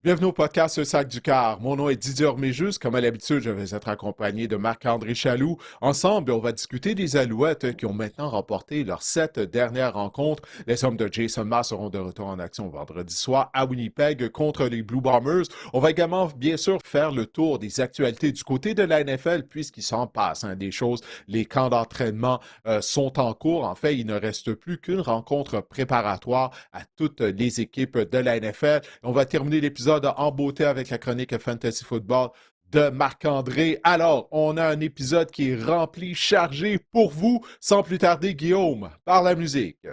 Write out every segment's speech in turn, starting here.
Bienvenue au podcast Le Sac du Car. Mon nom est Didier Orméjus. Comme à l'habitude, je vais être accompagné de Marc-André Chaloux. Ensemble, on va discuter des Alouettes qui ont maintenant remporté leurs 7 dernières rencontres. Les hommes de Jason Maas seront de retour en action vendredi soir à Winnipeg contre les Blue Bombers. On va également, bien sûr, faire le tour des actualités du côté de la NFL puisqu'il s'en passe des choses. Les camps d'entraînement sont en cours. En fait, il ne reste plus qu'une rencontre préparatoire à toutes les équipes de la NFL. On va terminer l'épisode en beauté avec la chronique Fantasy Football de Marc-André. Alors, on a un épisode qui est rempli, chargé pour vous. Sans plus tarder, Guillaume, par la musique.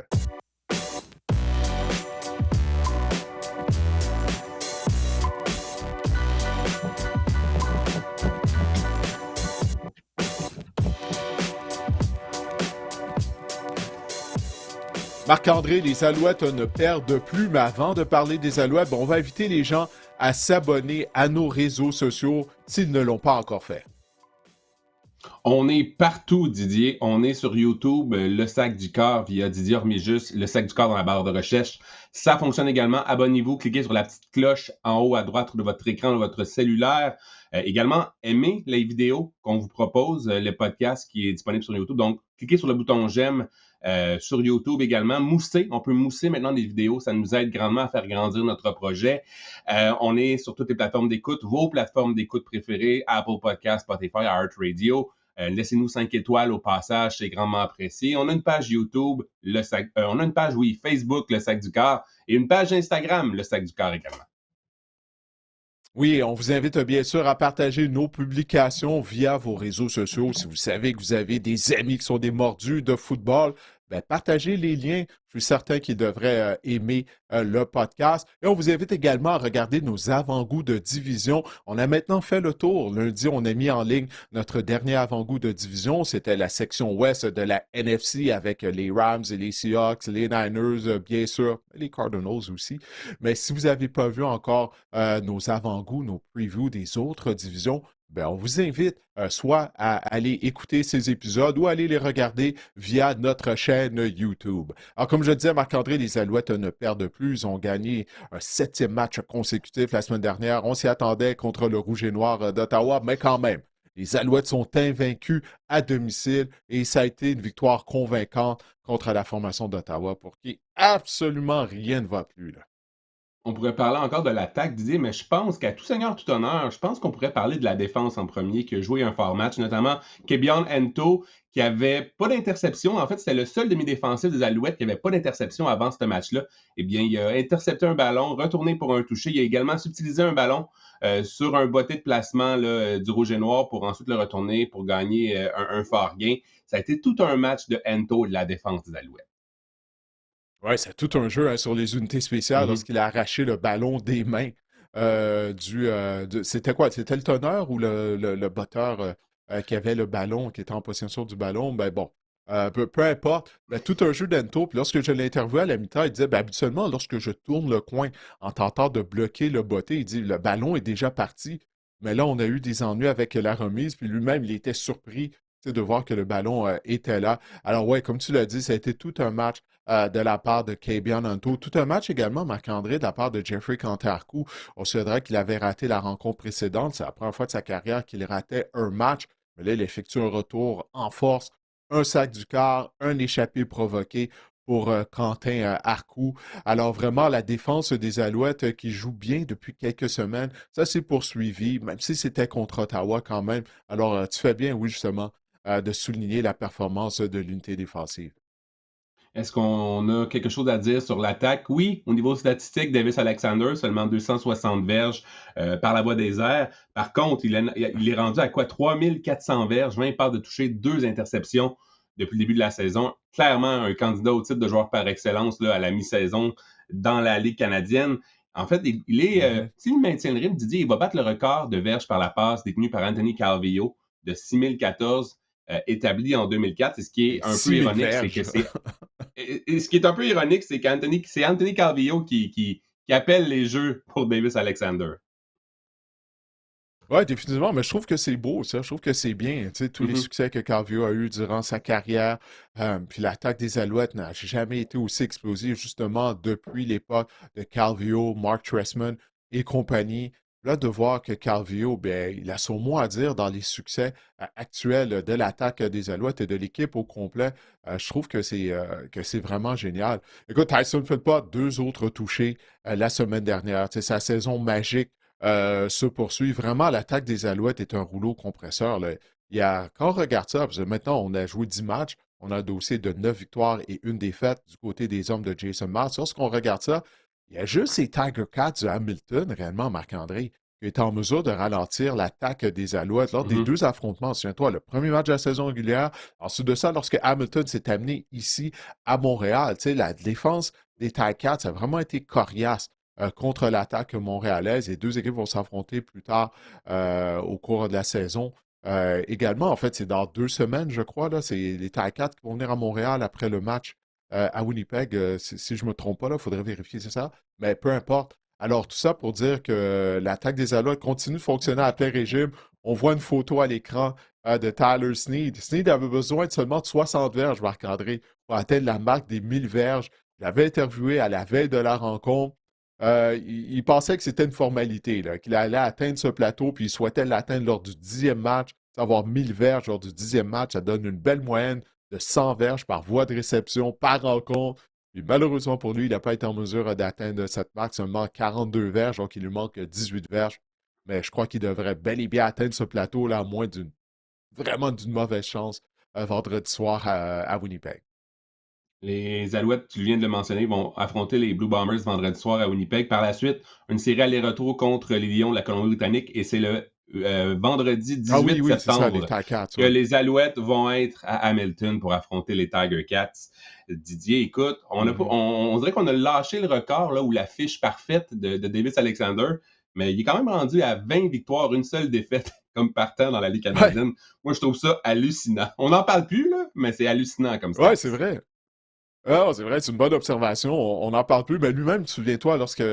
Marc-André, les Alouettes ne perdent plus, mais avant de parler des Alouettes, on va inviter les gens à s'abonner à nos réseaux sociaux s'ils ne l'ont pas encore fait. On est partout, Didier. On est sur YouTube, Le Sac du Corps via Didier Orméjus, Le Sac du Corps dans la barre de recherche. Ça fonctionne également. Abonnez-vous, cliquez sur la petite cloche en haut à droite de votre écran, de votre cellulaire. Également, aimez les vidéos qu'on vous propose, le podcast qui est disponible sur YouTube. Donc, cliquez sur le bouton j'aime sur YouTube également. Mousser, on peut mousser maintenant des vidéos. Ça nous aide grandement à faire grandir notre projet. On est sur toutes les plateformes d'écoute, vos plateformes d'écoute préférées, Apple Podcasts, Spotify, iHeartRadio. Laissez-nous 5 étoiles au passage, c'est grandement apprécié. On a une page YouTube, on a une page, Facebook, Le Sac du Corps, et une page Instagram, Le Sac du Corps également. Oui, on vous invite bien sûr à partager nos publications via vos réseaux sociaux. Si vous savez que vous avez des amis qui sont des mordus de football, ben, partagez les liens. Je suis certain qu'ils devraient aimer le podcast. Et on vous invite également à regarder nos avant-goûts de division. On a maintenant fait le tour. Lundi, on a mis en ligne notre dernier avant-goût de division. C'était la section ouest de la NFC avec les Rams et les Seahawks, les Niners, bien sûr, les Cardinals aussi. Mais si vous n'avez pas vu encore nos avant-goûts, nos previews des autres divisions, ben, on vous invite soit à aller écouter ces épisodes ou à aller les regarder via notre chaîne YouTube. Alors, comme je disais, Marc-André, les Alouettes ne perdent plus. Ils ont gagné un 7e match consécutif la semaine dernière. On s'y attendait contre le Rouge et Noir d'Ottawa, mais quand même, les Alouettes sont invaincus à domicile et ça a été une victoire convaincante contre la formation d'Ottawa pour qui absolument rien ne va plus, là. On pourrait parler encore de l'attaque, Didier, mais je pense qu'à tout seigneur, tout honneur, je pense qu'on pourrait parler de la défense en premier, qui a joué un fort match, notamment Kebion Ento, qui avait pas d'interception. En fait, c'était le seul demi-défensif des Alouettes qui avait pas d'interception avant ce match-là. Eh bien, il a intercepté un ballon, retourné pour un toucher. Il a également subtilisé un ballon sur un botté de placement là, du Rouge et Noir pour ensuite le retourner pour gagner un fort gain. Ça a été tout un match de Ento et de la défense des Alouettes. Oui, c'est tout un jeu sur les unités spéciales Mhm. lorsqu'il a arraché le ballon des mains c'était quoi? C'était le teneur ou le botteur qui avait le ballon, qui était en possession du ballon? Ben bon, peu importe. Ben, tout un jeu d'Ento. Puis lorsque je l'ai interviewé à la mi-temps, il disait, ben, habituellement, lorsque je tourne le coin en tentant de bloquer le botté, il dit, le ballon est déjà parti. Mais là, on a eu des ennuis avec la remise. Puis lui-même, il était surpris de voir que le ballon était là. Alors ouais, comme tu l'as dit, ça a été tout un match de la part de Kebion Anto. Tout un match également, Marc-André, de la part de Jeffrey Cantarcou. On se souviendra qu'il avait raté la rencontre précédente. C'est la première fois de sa carrière qu'il ratait un match. Mais là, il effectue un retour en force, un sac du quart, un échappé provoqué pour Quentin Arcou. Alors vraiment, la défense des Alouettes qui joue bien depuis quelques semaines, ça s'est poursuivi, même si c'était contre Ottawa quand même. Alors, tu fais bien, oui, justement, de souligner la performance de l'unité défensive. Est-ce qu'on a quelque chose à dire sur l'attaque? Oui, au niveau statistique, Davis Alexander, seulement 260 verges par la voie des airs. Par contre, il est rendu à quoi? 3400 verges, 20 passes de toucher, 2 interceptions depuis le début de la saison. Clairement, un candidat au titre de joueur par excellence là, à la mi-saison dans la Ligue canadienne. En fait, s'il maintient le rythme, Didier, il va battre le record de verges par la passe détenu par Anthony Calvillo de 6014 établi en 2004. Et ce qui est un peu 6000 ironique, c'est que verges. c'est et ce qui est un peu ironique, c'est c'est Anthony Calvillo qui appelle les jeux pour Davis Alexander. Oui, définitivement, mais je trouve que c'est beau, ça. Je trouve que c'est bien. Tu sais, tous les Mhm. succès que Carvio a eu durant sa carrière, puis l'attaque des Alouettes n'a jamais été aussi explosive, justement, depuis l'époque de Calvio, Mark Trestman. et compagnie. Là, de voir que Calvillo, ben, il a son mot à dire dans les succès actuels de l'attaque des Alouettes et de l'équipe au complet. Je trouve que c'est vraiment génial. Écoute, Tyson Philpott, deux autres touchés la semaine dernière. Tu sais, sa saison magique se poursuit. Vraiment, l'attaque des Alouettes est un rouleau compresseur, là. Quand on regarde ça, parce que maintenant, on a joué 10 matchs, on a un dossier de 9 victoires et une défaite du côté des hommes de Jason Mars. Lorsqu'on regarde ça, il y a juste les Tiger Cats de Hamilton, réellement, Marc-André, qui est en mesure de ralentir l'attaque des Alouettes lors des Mhm. deux affrontements. Souviens-toi, le premier match de la saison régulière, ensuite de ça, lorsque Hamilton s'est amené ici à Montréal, tu sais, la défense des Tiger Cats a vraiment été coriace contre l'attaque montréalaise. Les deux équipes vont s'affronter plus tard au cours de la saison. Également, en fait, c'est dans 2 semaines, je crois, là, c'est les Ticats qui vont venir à Montréal après le match à Winnipeg. Si je ne me trompe pas, il faudrait vérifier, c'est ça. Mais peu importe. Alors, tout ça pour dire que l'attaque des Alouettes continue de fonctionner à plein régime. On voit une photo à l'écran de Tyler Snead. Snead avait besoin de seulement de 60 verges, Marc-André, pour atteindre la marque des 1000 verges. Je l'avais interviewé à la veille de la rencontre. Il pensait que c'était une formalité, là, qu'il allait atteindre ce plateau, puis il souhaitait l'atteindre lors du 10e match. Avoir 1000 verges lors du 10e match, ça donne une belle moyenne de 100 verges par voie de réception, par rencontre. Puis malheureusement pour lui, il n'a pas été en mesure d'atteindre cette marque, seulement 42 verges, donc il lui manque 18 verges. Mais je crois qu'il devrait bel et bien atteindre ce plateau-là, à moins vraiment d'une mauvaise chance, vendredi soir à Winnipeg. Les Alouettes, tu viens de le mentionner, vont affronter les Blue Bombers vendredi soir à Winnipeg. Par la suite, une série aller-retour contre les Lions de la Colombie-Britannique et c'est le vendredi Ah oui, 18 oui, c'est ça, les septembre Ticats, que ouais. les Alouettes vont être à Hamilton pour affronter les Tiger Cats. Didier, écoute, Mhm. on dirait qu'on a lâché le record là, ou la fiche parfaite de Davis Alexander, mais il est quand même rendu à 20 victoires, une seule défaite comme partant dans la Ligue Ouais, canadienne. Moi, je trouve ça hallucinant. On n'en parle plus, là, mais c'est hallucinant comme ouais, stats. c'est vrai. Ah, c'est vrai, c'est une bonne observation. On n'en parle plus. Mais lui-même, souviens-toi, lorsque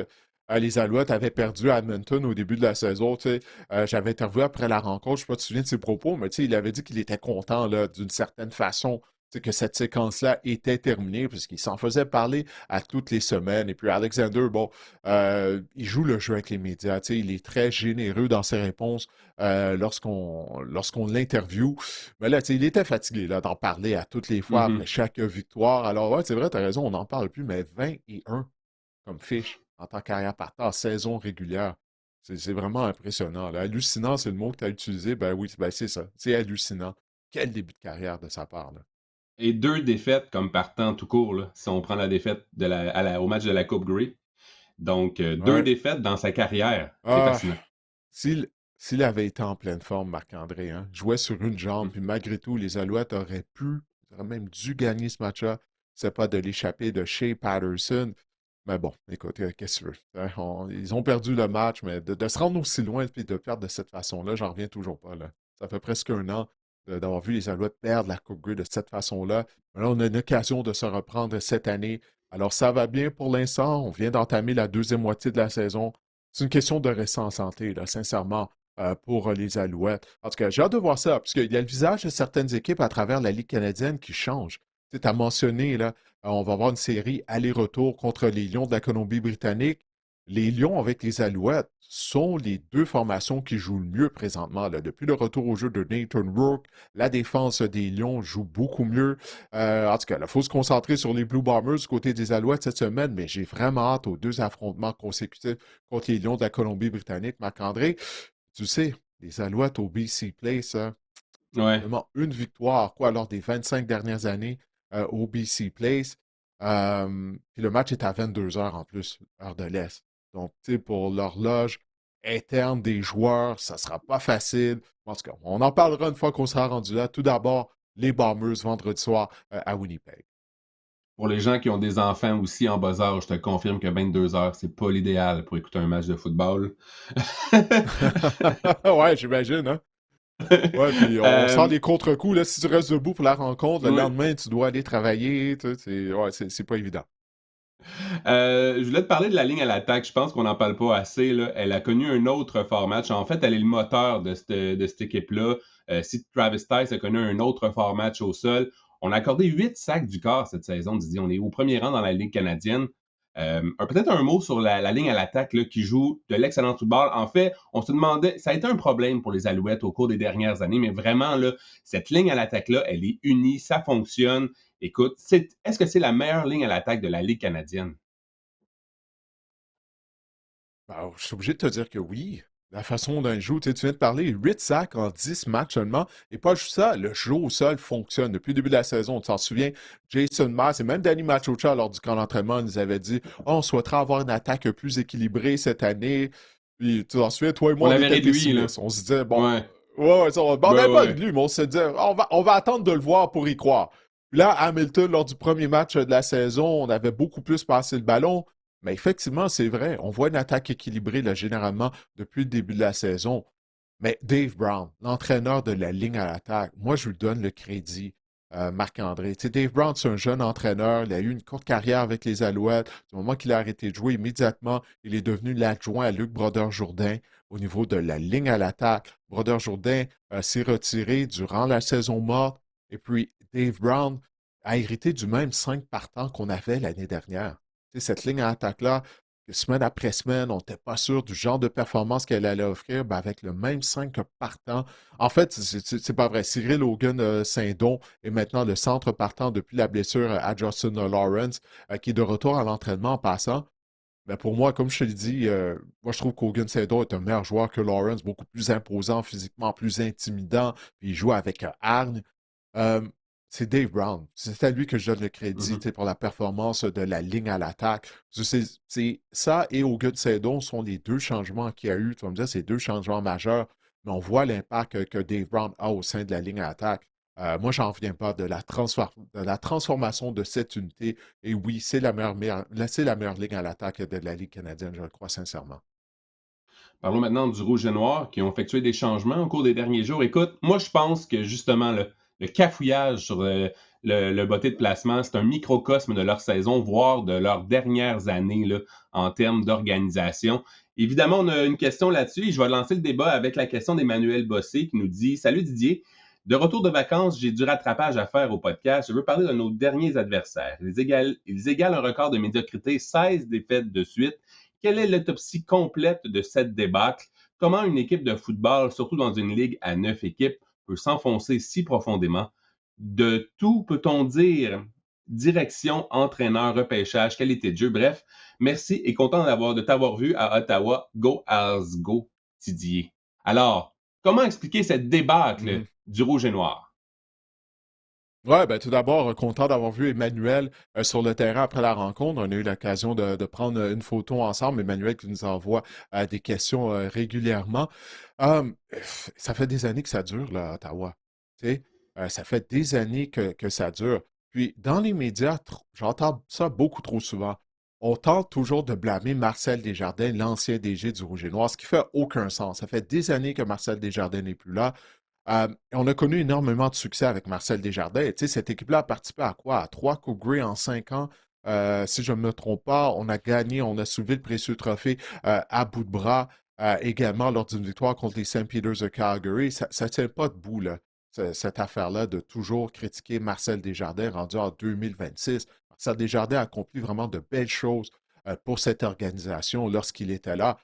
les Alouettes avaient perdu à Edmonton au début de la saison, tu sais, j'avais interviewé après la rencontre, je ne sais pas si tu te souviens de ses propos, mais tu sais, il avait dit qu'il était content là, d'une certaine façon, tu sais, que cette séquence-là était terminée, puisqu'il s'en faisait parler à toutes les semaines. Et puis Alexander, bon, il joue le jeu avec les médias, tu sais, il est très généreux dans ses réponses lorsqu'on l'interviewe. Mais là, tu sais, il était fatigué là, d'en parler à toutes les fois après Mhm. chaque victoire. Alors, ouais, c'est vrai, tu as raison, on n'en parle plus, mais 21 comme fiche en tant que carrière partant en saison régulière. C'est vraiment impressionnant, là. Hallucinant, c'est le mot que tu as utilisé. Ben oui, ben c'est ça. C'est hallucinant. Quel début de carrière de sa part, là. Et deux défaites comme partant tout court, là, si on prend la défaite au match de la Coupe Grey. Donc, deux Ouais. défaites dans sa carrière. C'est Ah, fascinant. s'il s'il avait été en pleine forme, Marc-André, hein, jouait sur une jambe, Mhm. puis malgré tout, les Alouettes auraient même dû gagner ce match-là. C'est pas de l'échapper de Shea Patterson. Mais bon, écoute, qu'est-ce que tu veux? Hein, ils ont perdu le match, mais de se rendre aussi loin et de perdre de cette façon-là, j'en reviens toujours pas, là. Ça fait presque un an d'avoir vu les Alouettes perdre la Coupe Grey de cette façon-là. Mais là, on a une occasion de se reprendre cette année. Alors, ça va bien pour l'instant. On vient d'entamer la deuxième moitié de la saison. C'est une question de rester en santé, là, sincèrement, pour les Alouettes. En tout cas, j'ai hâte de voir ça, parce qu'il y a le visage de certaines équipes à travers la Ligue canadienne qui change. Tu as mentionné, là, on va avoir une série aller-retour contre les Lions de la Colombie-Britannique. Les Lions avec les Alouettes sont les deux formations qui jouent le mieux présentement, là. Depuis le retour au jeu de Nathan Rourke, la défense des Lions joue beaucoup mieux. En tout cas, il faut se concentrer sur les Blue Bombers du côté des Alouettes cette semaine, mais j'ai vraiment hâte aux deux affrontements consécutifs contre les Lions de la Colombie-Britannique. Marc-André, tu sais, les Alouettes au BC Place, hein, Ouais. seulement une victoire, quoi, lors des 25 dernières années au BC Place. Puis le match est à 22 heures en plus, heure de l'Est. Donc, tu sais, pour l'horloge interne des joueurs, ça ne sera pas facile. En tout cas, on en parlera une fois qu'on sera rendu là. Tout d'abord, les Bombers vendredi soir à Winnipeg. Pour les gens qui ont des enfants aussi en bas âge, je te confirme que 22 heures, c'est pas l'idéal pour écouter un match de football. Ouais, j'imagine, hein? Ouais, puis on sent Euh, des contre-coups, là. Si tu restes debout pour la rencontre, le oui. lendemain, tu dois aller travailler. Tu sais, ouais, c'est pas évident. Je voulais te parler de la ligne à l'attaque. Je pense qu'on n'en parle pas assez, là. Elle a connu un autre fort match. En fait, elle est le moteur de cette équipe-là. Si Travis Tice a connu un autre fort match au sol, on a accordé 8 sacs du corps cette saison, Didier. On est au premier rang dans la Ligue canadienne. Peut-être un mot sur la ligne à l'attaque là, qui joue de l'excellent football. En fait, on se demandait, ça a été un problème pour les Alouettes au cours des dernières années, mais vraiment, là, cette ligne à l'attaque-là, elle est unie, ça fonctionne. Écoute, est-ce que c'est la meilleure ligne à l'attaque de la Ligue canadienne? Ben, je suis obligé de te dire que oui. La façon dont il joue, tu sais, tu viens de parler, 8 sacs en 10 matchs seulement. Et pas juste ça, le jeu au sol fonctionne. Depuis le début de la saison, tu t'en souviens, Jason Mars et même Danny Machocha, lors du camp d'entraînement, nous avaient dit oh, on souhaiterait avoir une attaque plus équilibrée cette année. Puis tu t'en souviens, toi et moi, On on avait était ri de lui, là. pessimistes. On se disait, bon, Ouais. on Ouais, n'avait pas ouais. de lui, mais on se disait, on va attendre de le voir pour y croire. Puis là, Hamilton, lors du premier match de la saison, on avait beaucoup plus passé le ballon. Mais effectivement, c'est vrai. On voit une attaque équilibrée, là, généralement, depuis le début de la saison. Mais Dave Brown, l'entraîneur de la ligne à l'attaque, moi, je lui donne le crédit, Marc-André. Tu sais, Dave Brown, c'est un jeune entraîneur. Il a eu une courte carrière avec les Alouettes. Du moment qu'il a arrêté de jouer, immédiatement, il est devenu l'adjoint à Luc Brodeur-Jourdain au niveau de la ligne à l'attaque. Brodeur-Jourdain s'est retiré durant la saison morte. Et puis, Dave Brown a hérité du même 5 partants qu'on avait l'année dernière. Tu sais, cette ligne à attaque-là, que semaine après semaine, on n'était pas sûr du genre de performance qu'elle allait offrir, ben avec le même 5 partant. En fait, c'est pas vrai. Cyril Hogan Saint-Don est maintenant le centre partant depuis la blessure à Justin Lawrence, qui est de retour à l'entraînement en passant. Mais pour moi, comme je te l'ai dit, moi je trouve qu'Hogan Saint-Don est un meilleur joueur que Lawrence, beaucoup plus imposant physiquement, plus intimidant, puis il joue avec hargne. Euh, c'est Dave Brown. C'est à lui que je donne le crédit Mhm. tu sais, pour la performance de la ligne à l'attaque. Ça et Hogan Saint-Don sont les deux changements qu'il y a eu. Tu vas me dire, c'est deux changements majeurs, mais on voit l'impact que Dave Brown a au sein de la ligne à l'attaque. Moi, j'en reviens pas de la transformation de cette unité. Et oui, c'est la meilleure ligne à l'attaque de la Ligue canadienne, je le crois sincèrement. Parlons maintenant du Rouge et Noir qui ont effectué des changements au cours des derniers jours. Écoute, moi, je pense que justement, le cafouillage sur le botté de placement, c'est un microcosme de leur saison, voire de leurs dernières années là, en termes d'organisation. Évidemment, on a une question là-dessus et je vais lancer le débat avec la question d'Emmanuel Bossé qui nous dit Salut Didier, de retour de vacances, j'ai du rattrapage à faire au podcast. Je veux parler de nos derniers adversaires. Ils égalent un record de médiocrité, 16 défaites de suite. Quelle est l'autopsie complète de cette débâcle? Comment une équipe de football, surtout dans une ligue à 9 équipes, peut s'enfoncer si profondément? De tout peut-on dire? Direction, entraîneur, repêchage, qualité de jeu, bref. Merci et content de t'avoir vu à Ottawa. Go Als go, Didier. Alors, comment expliquer cette débâcle Mhm. du rouge et noir? Ouais, ben tout d'abord, content d'avoir vu Emmanuel sur le terrain après la rencontre. On a eu l'occasion de prendre une photo ensemble. Emmanuel qui nous envoie des questions régulièrement. Ça fait des années que ça dure, là, à Ottawa. Tu sais, ça fait des années que ça dure. Puis, dans les médias, j'entends ça beaucoup trop souvent. On tente toujours de blâmer Marcel Desjardins, l'ancien DG du Rouge et Noir, ce qui fait aucun sens. Ça fait des années que Marcel Desjardins n'est plus là. On a connu énormément de succès avec Marcel Desjardins. Tu sais, cette équipe-là a participé à quoi? À 3 Coupe Grey en 5 ans. Si je ne me trompe pas, on a gagné, on a soulevé le précieux trophée à bout de bras, également lors d'une victoire contre les St. Peters de Calgary. Ça ne tient pas debout, là, cette affaire-là, de toujours critiquer Marcel Desjardins rendu en 2026. Marcel Desjardins a accompli vraiment de belles choses pour cette organisation lorsqu'il était là.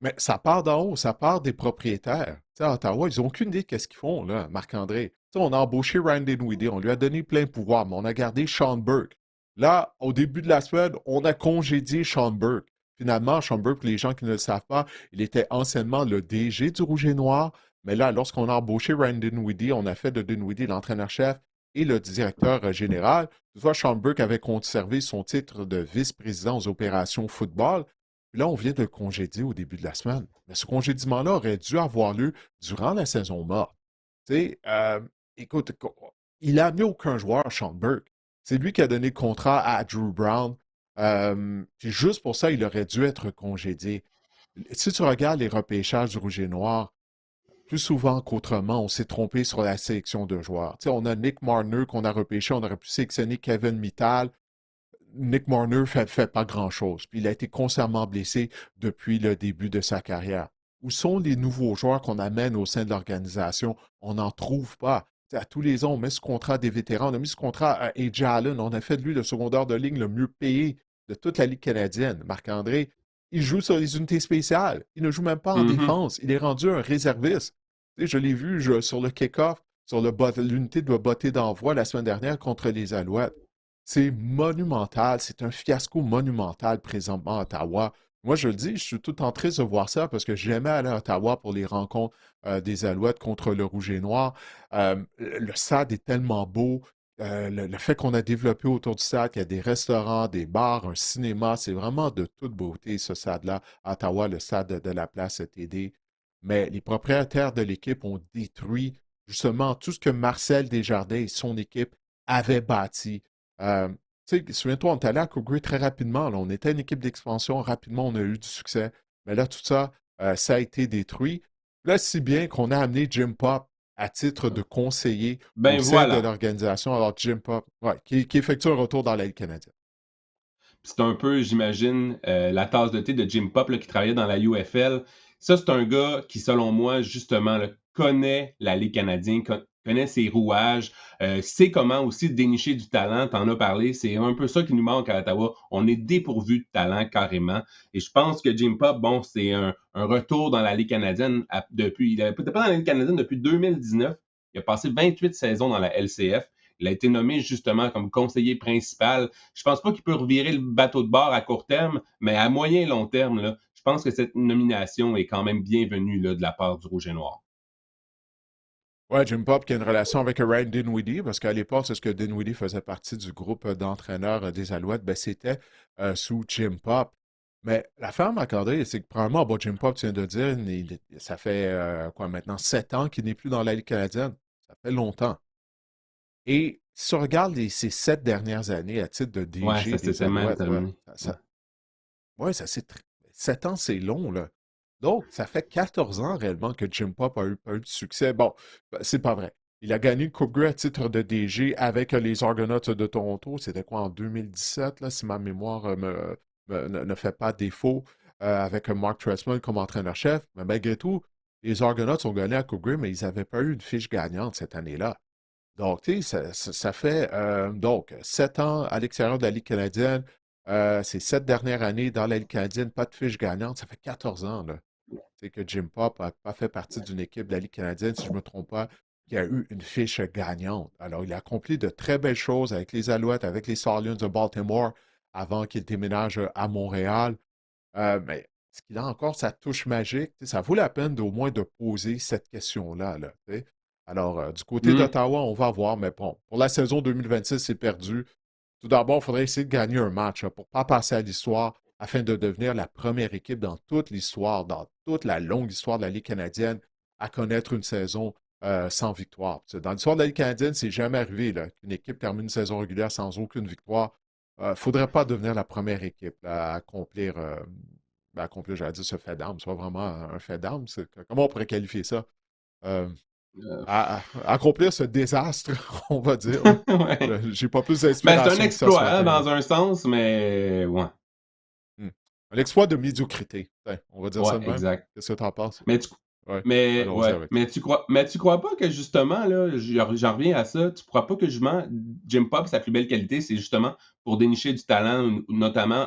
Mais ça part d'en haut, ça part des propriétaires. Tu sais, à Ottawa, ils n'ont aucune idée de ce qu'ils font, là, Marc-André. Tu sais, on a embauché Randy Dinwiddie, on lui a donné plein de pouvoir, mais on a gardé Sean Burke. Là, au début de la semaine, on a congédié Sean Burke. Finalement, Sean Burke, pour les gens qui ne le savent pas, il était anciennement le DG du Rouge et Noir. Mais là, lorsqu'on a embauché Randy Dinwiddie, on a fait de Dinwiddie l'entraîneur-chef et le directeur général. Toutefois, Sean Burke avait conservé son titre de vice-président aux opérations football. Puis là, on vient de le congédier au début de la semaine. Mais ce congédiement-là aurait dû avoir lieu durant la saison morte. Tu sais, écoute, il n'a amené aucun joueur, Sean Burke. C'est lui qui a donné le contrat à Drew Brown. Puis juste pour ça, il aurait dû être congédié. Si tu regardes les repêchages du Rouge et Noir, plus souvent qu'autrement, on s'est trompé sur la sélection de joueurs. Tu sais, on a Nick Marner qu'on a repêché, on aurait pu sélectionner Kevin Mittal. Nick Marner ne fait pas grand-chose. Puis il a été constamment blessé depuis le début de sa carrière. Où sont les nouveaux joueurs qu'on amène au sein de l'organisation? On n'en trouve pas. T'sais, à tous les ans, on met ce contrat des vétérans. On a mis ce contrat à AJ Allen. On a fait de lui le secondaire de ligne le mieux payé de toute la Ligue canadienne. Marc-André, il joue sur les unités spéciales. Il ne joue même pas en Mhm. défense. Il est rendu un réserviste. Tu sais, je l'ai vu sur le kick-off, sur l'unité de bottée d'envoi la semaine dernière contre les Alouettes. C'est monumental. C'est un fiasco monumental présentement à Ottawa. Moi, je le dis, je suis tout en train de voir ça parce que j'aimais aller à Ottawa pour les rencontres des Alouettes contre le Rouge et Noir. Le stade est tellement beau. Le fait qu'on a développé autour du stade, qu'il y a des restaurants, des bars, un cinéma, c'est vraiment de toute beauté, ce stade-là. À Ottawa, le stade de la place TD. Mais les propriétaires de l'équipe ont détruit justement tout ce que Marcel Desjardins et son équipe avaient bâti. Euh, tu sais, souviens-toi, on est allé à Calgary très rapidement, là. On était une équipe d'expansion, rapidement, on a eu du succès. Mais là, tout ça, ça a été détruit. Là, si bien qu'on a amené Jim Pop à titre de conseiller au Ben sein de voilà. l'organisation. Alors, Jim Pop, ouais, qui effectue un retour dans la Ligue canadienne. C'est un peu, j'imagine, la tasse de thé de Jim Pop là, qui travaillait dans la UFL. Ça, c'est un gars qui, selon moi, justement, là, connaît la Ligue canadienne, connaît ses rouages, sait comment aussi dénicher du talent. T'en as parlé. C'est un peu ça qui nous manque à Ottawa. On est dépourvu de talent carrément. Et je pense que Jim Pop, bon, c'est un retour dans la Ligue canadienne depuis. Il n'était pas dans la Ligue canadienne depuis 2019. Il a passé 28 saisons dans la LCF. Il a été nommé justement comme conseiller principal. Je pense pas qu'il peut revirer le bateau de bord à court terme, mais à moyen et long terme, là, je pense que cette nomination est quand même bienvenue là, de la part du Rouge et Noir. Ouais, Jim Pop qui a une relation avec Ryan Dinwiddie, parce qu'à l'époque, c'est ce que Dinwiddie faisait partie du groupe d'entraîneurs des Alouettes, ben, c'était sous Jim Pop. Mais l'affaire m'accordée, c'est que probablement, bon, Jim Pop, tu viens de dire, ça fait quoi maintenant 7 ans qu'il n'est plus dans la Ligue canadienne. Ça fait longtemps. Et si on regarde ces 7 dernières années à titre de Ouais, ça DG s'est des tellement Alouettes, là, terminé. Ouais. ouais, 7 ans, c'est long, là. Donc, ça fait 14 ans réellement que Jim Pop a eu, pas eu de succès. Bon, ben, c'est pas vrai. Il a gagné le Coupe Grey à titre de DG avec les Argonauts de Toronto. C'était quoi en 2017, là, si ma mémoire ne fait pas défaut, avec Mark Trestman comme entraîneur-chef. Mais malgré tout, les Argonauts ont gagné à Coupe Grey, mais ils n'avaient pas eu une fiche gagnante cette année-là. Donc, tu sais, ça fait donc 7 ans à l'extérieur de la Ligue canadienne. Ces 7 dernières années dans la Ligue canadienne, pas de fiche gagnante. Ça fait 14 ans là, tu sais, que Jim Pop n'a pas fait partie d'une équipe de la Ligue canadienne, si je ne me trompe pas, qui a eu une fiche gagnante. Alors, il a accompli de très belles choses avec les Alouettes, avec les Stallions de Baltimore, avant qu'il déménage à Montréal. Mais est-ce qu'il a encore sa touche magique? Tu sais, ça vaut la peine d'au moins de poser cette question-là, là, tu sais. Alors, du côté Hmm. d'Ottawa, on va voir, mais bon, pour la saison 2026, c'est perdu. Tout d'abord, il faudrait essayer de gagner un match là, pour ne pas passer à l'histoire afin de devenir la première équipe dans toute l'histoire, dans toute la longue histoire de la Ligue canadienne, à connaître une saison sans victoire. Tu sais, dans l'histoire de la Ligue canadienne, c'est jamais arrivé là, qu'une équipe termine une saison régulière sans aucune victoire. Il ne faudrait pas devenir la première équipe là, à accomplir, accomplir, j'allais dire, ce fait d'armes. C'est pas vraiment un fait d'armes. Comment on pourrait qualifier ça? Euh, Euh, accomplir ce désastre, on va dire. Là. ouais. J'ai pas plus Ben, c'est un d'inspiration que ça ce exploit hein, matin. Là. dans un sens, mais ouais. Hmm. Un exploit de médiocrité. Tiens, on va dire Ouais, ça de même. exact. Qu'est-ce que tu en penses? Mais Ouais, Mais allons-y ouais, avec ça. mais tu crois pas que justement là, j'en reviens à ça, tu crois pas que justement Jim Pop sa plus belle qualité, c'est justement pour dénicher du talent, notamment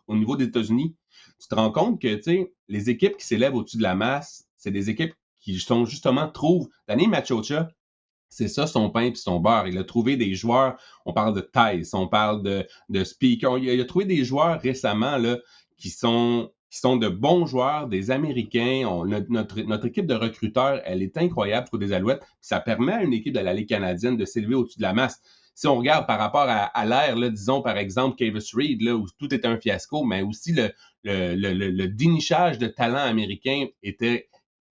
au niveau des États-Unis. Tu te rends compte que tu sais, les équipes qui s'élèvent au-dessus de la masse, c'est des équipes qui sont justement trouvent. Danny Machocha, c'est ça son pain puis son beurre. Il a trouvé des joueurs, on parle de Tice, on parle de Speaker. Il a trouvé des joueurs récemment là, qui sont de bons joueurs, des Américains. Notre équipe de recruteurs, elle est incroyable pour des Alouettes. Ça permet à une équipe de la Ligue canadienne de s'élever au-dessus de la masse. Si on regarde par rapport à l'ère, là, disons par exemple Kavis Reed, là, où tout était un fiasco, mais aussi le dénichage de talent américain était.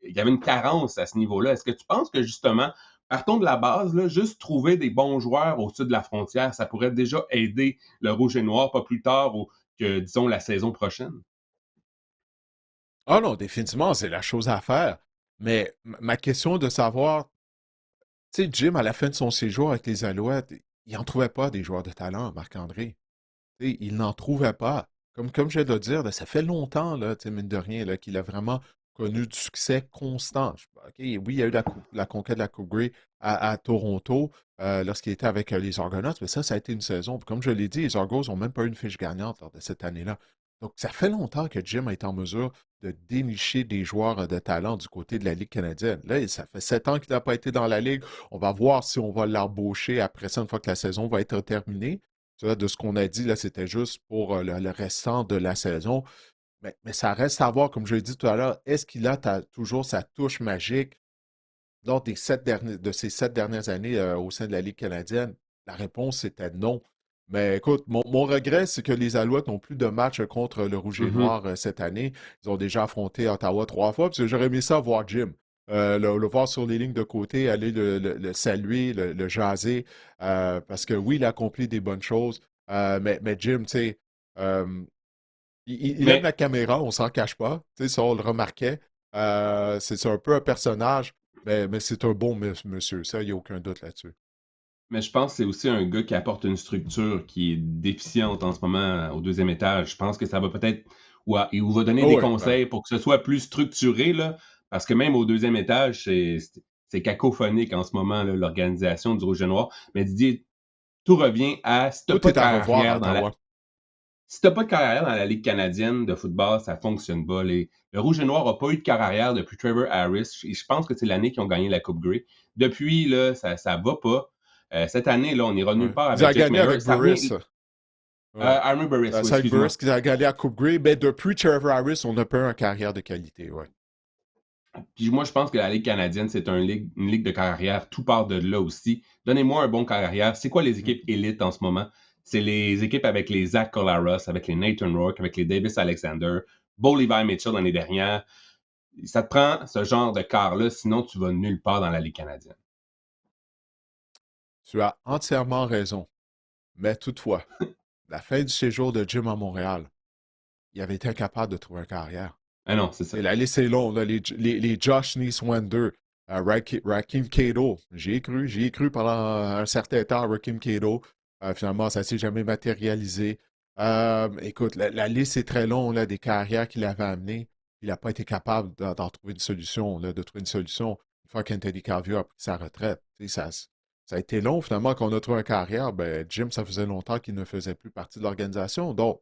Il y avait une carence à ce niveau-là. Est-ce que tu penses que justement partons de la base, là, juste trouver des bons joueurs au-dessus de la frontière, ça pourrait déjà aider le Rouge et Noir, pas plus tard que, disons, la saison prochaine. Ah non, définitivement, c'est la chose à faire. Mais ma question de savoir, tu sais, Jim, à la fin de son séjour avec les Alouettes, il n'en trouvait pas des joueurs de talent, Marc-André. Tu sais, il n'en trouvait pas. Comme je viens de le dire, là, ça fait longtemps, là, tu sais, mine de rien, là, qu'il a vraiment connu du succès constant. OK, oui, il y a eu la conquête de la Coupe Grey à Toronto lorsqu'il était avec les Argonauts, mais ça a été une saison. Puis comme je l'ai dit, les Argos n'ont même pas eu une fiche gagnante lors de cette année-là. Donc, ça fait longtemps que Jim a été en mesure de dénicher des joueurs de talent du côté de la Ligue canadienne. Là, ça fait 7 ans qu'il n'a pas été dans la Ligue. On va voir si on va l'embaucher après ça, une fois que la saison va être terminée. Tu vois, de ce qu'on a dit, là, c'était juste pour le restant de la saison. Mais ça reste à voir, comme je l'ai dit tout à l'heure, est-ce qu'il a toujours sa touche magique lors de ces 7 dernières années au sein de la Ligue canadienne? La réponse était non. Mais écoute, mon regret, c'est que les Alouettes n'ont plus de match contre le Rouge et Mhm. Noir cette année. Ils ont déjà affronté Ottawa 3 fois, parce que j'aurais aimé ça voir Jim. Le voir sur les lignes de côté, aller le saluer, le jaser, parce que oui, il a accompli des bonnes choses, mais Jim, tu sais, euh, il aime Mais, la caméra, on s'en cache pas. Tu sais, ça, on le remarquait. C'est un peu un personnage, mais c'est un bon monsieur. Ça, il n'y a aucun doute là-dessus. mais je pense que c'est aussi un gars qui apporte une structure qui est déficiente en ce moment au deuxième étage. Je pense que ça va peut-être, ou va donner Oh des oui, ben, conseils pour que ce soit plus structuré, là, parce que même au deuxième étage, c'est cacophonique en ce moment, là, l'organisation du Rouge et Noir. Mais Didier, tout revient à si t'as tout pas est de à revoir à carrière Ottawa. si t'as pas de carrière dans la Ligue canadienne de football, ça fonctionne pas. Le Rouge et Noir n'a pas eu de carrière depuis Trevor Harris. Et je pense que c'est l'année qu'ils ont gagné la Coupe Grey. Depuis, là, ça va pas. Cette année, là, on n'ira nulle Ouais. part Ils avec ont Jake gagné Miller. avec Ça Burris. revient. Ouais. Army Burris, oui, C'est avec Burris excuse-moi. qu'ils ont gagné à Coupe Grey. Mais depuis Trevor Harris, on n'a pas eu une carrière de qualité. Ouais. Puis moi, je pense que la Ligue canadienne, c'est une ligue de carrière. Tout part de là aussi. Donnez-moi un bon carrière. C'est quoi les Mhm. équipes élites en ce moment? C'est les équipes avec les Zach Collaros, avec les Nathan Rourke, avec les Davis Alexander, Bo Levi Mitchell l'année dernière. Ça te prend ce genre de quart-là, sinon tu vas nulle part dans la Ligue canadienne. Tu as entièrement raison. Mais toutefois, la fin du séjour de Jim à Montréal, il avait été incapable de trouver une carrière. Ah non, c'est ça. Et la liste est longue. Là, les Josh Neeswander, Rakim Kato, j'y ai cru pendant un certain temps, Rakim Kato. Finalement, ça ne s'est jamais matérialisé. Écoute, la liste est très longue là, des carrières qu'il avait amenées. Il n'a pas été capable d'en trouver une solution, là, de trouver une solution une fois qu'Anthony Calvio a pris sa retraite. Tu sais, ça a été long, finalement, qu'on a trouvé une carrière. Ben, Jim, ça faisait longtemps qu'il ne faisait plus partie de l'organisation. Donc,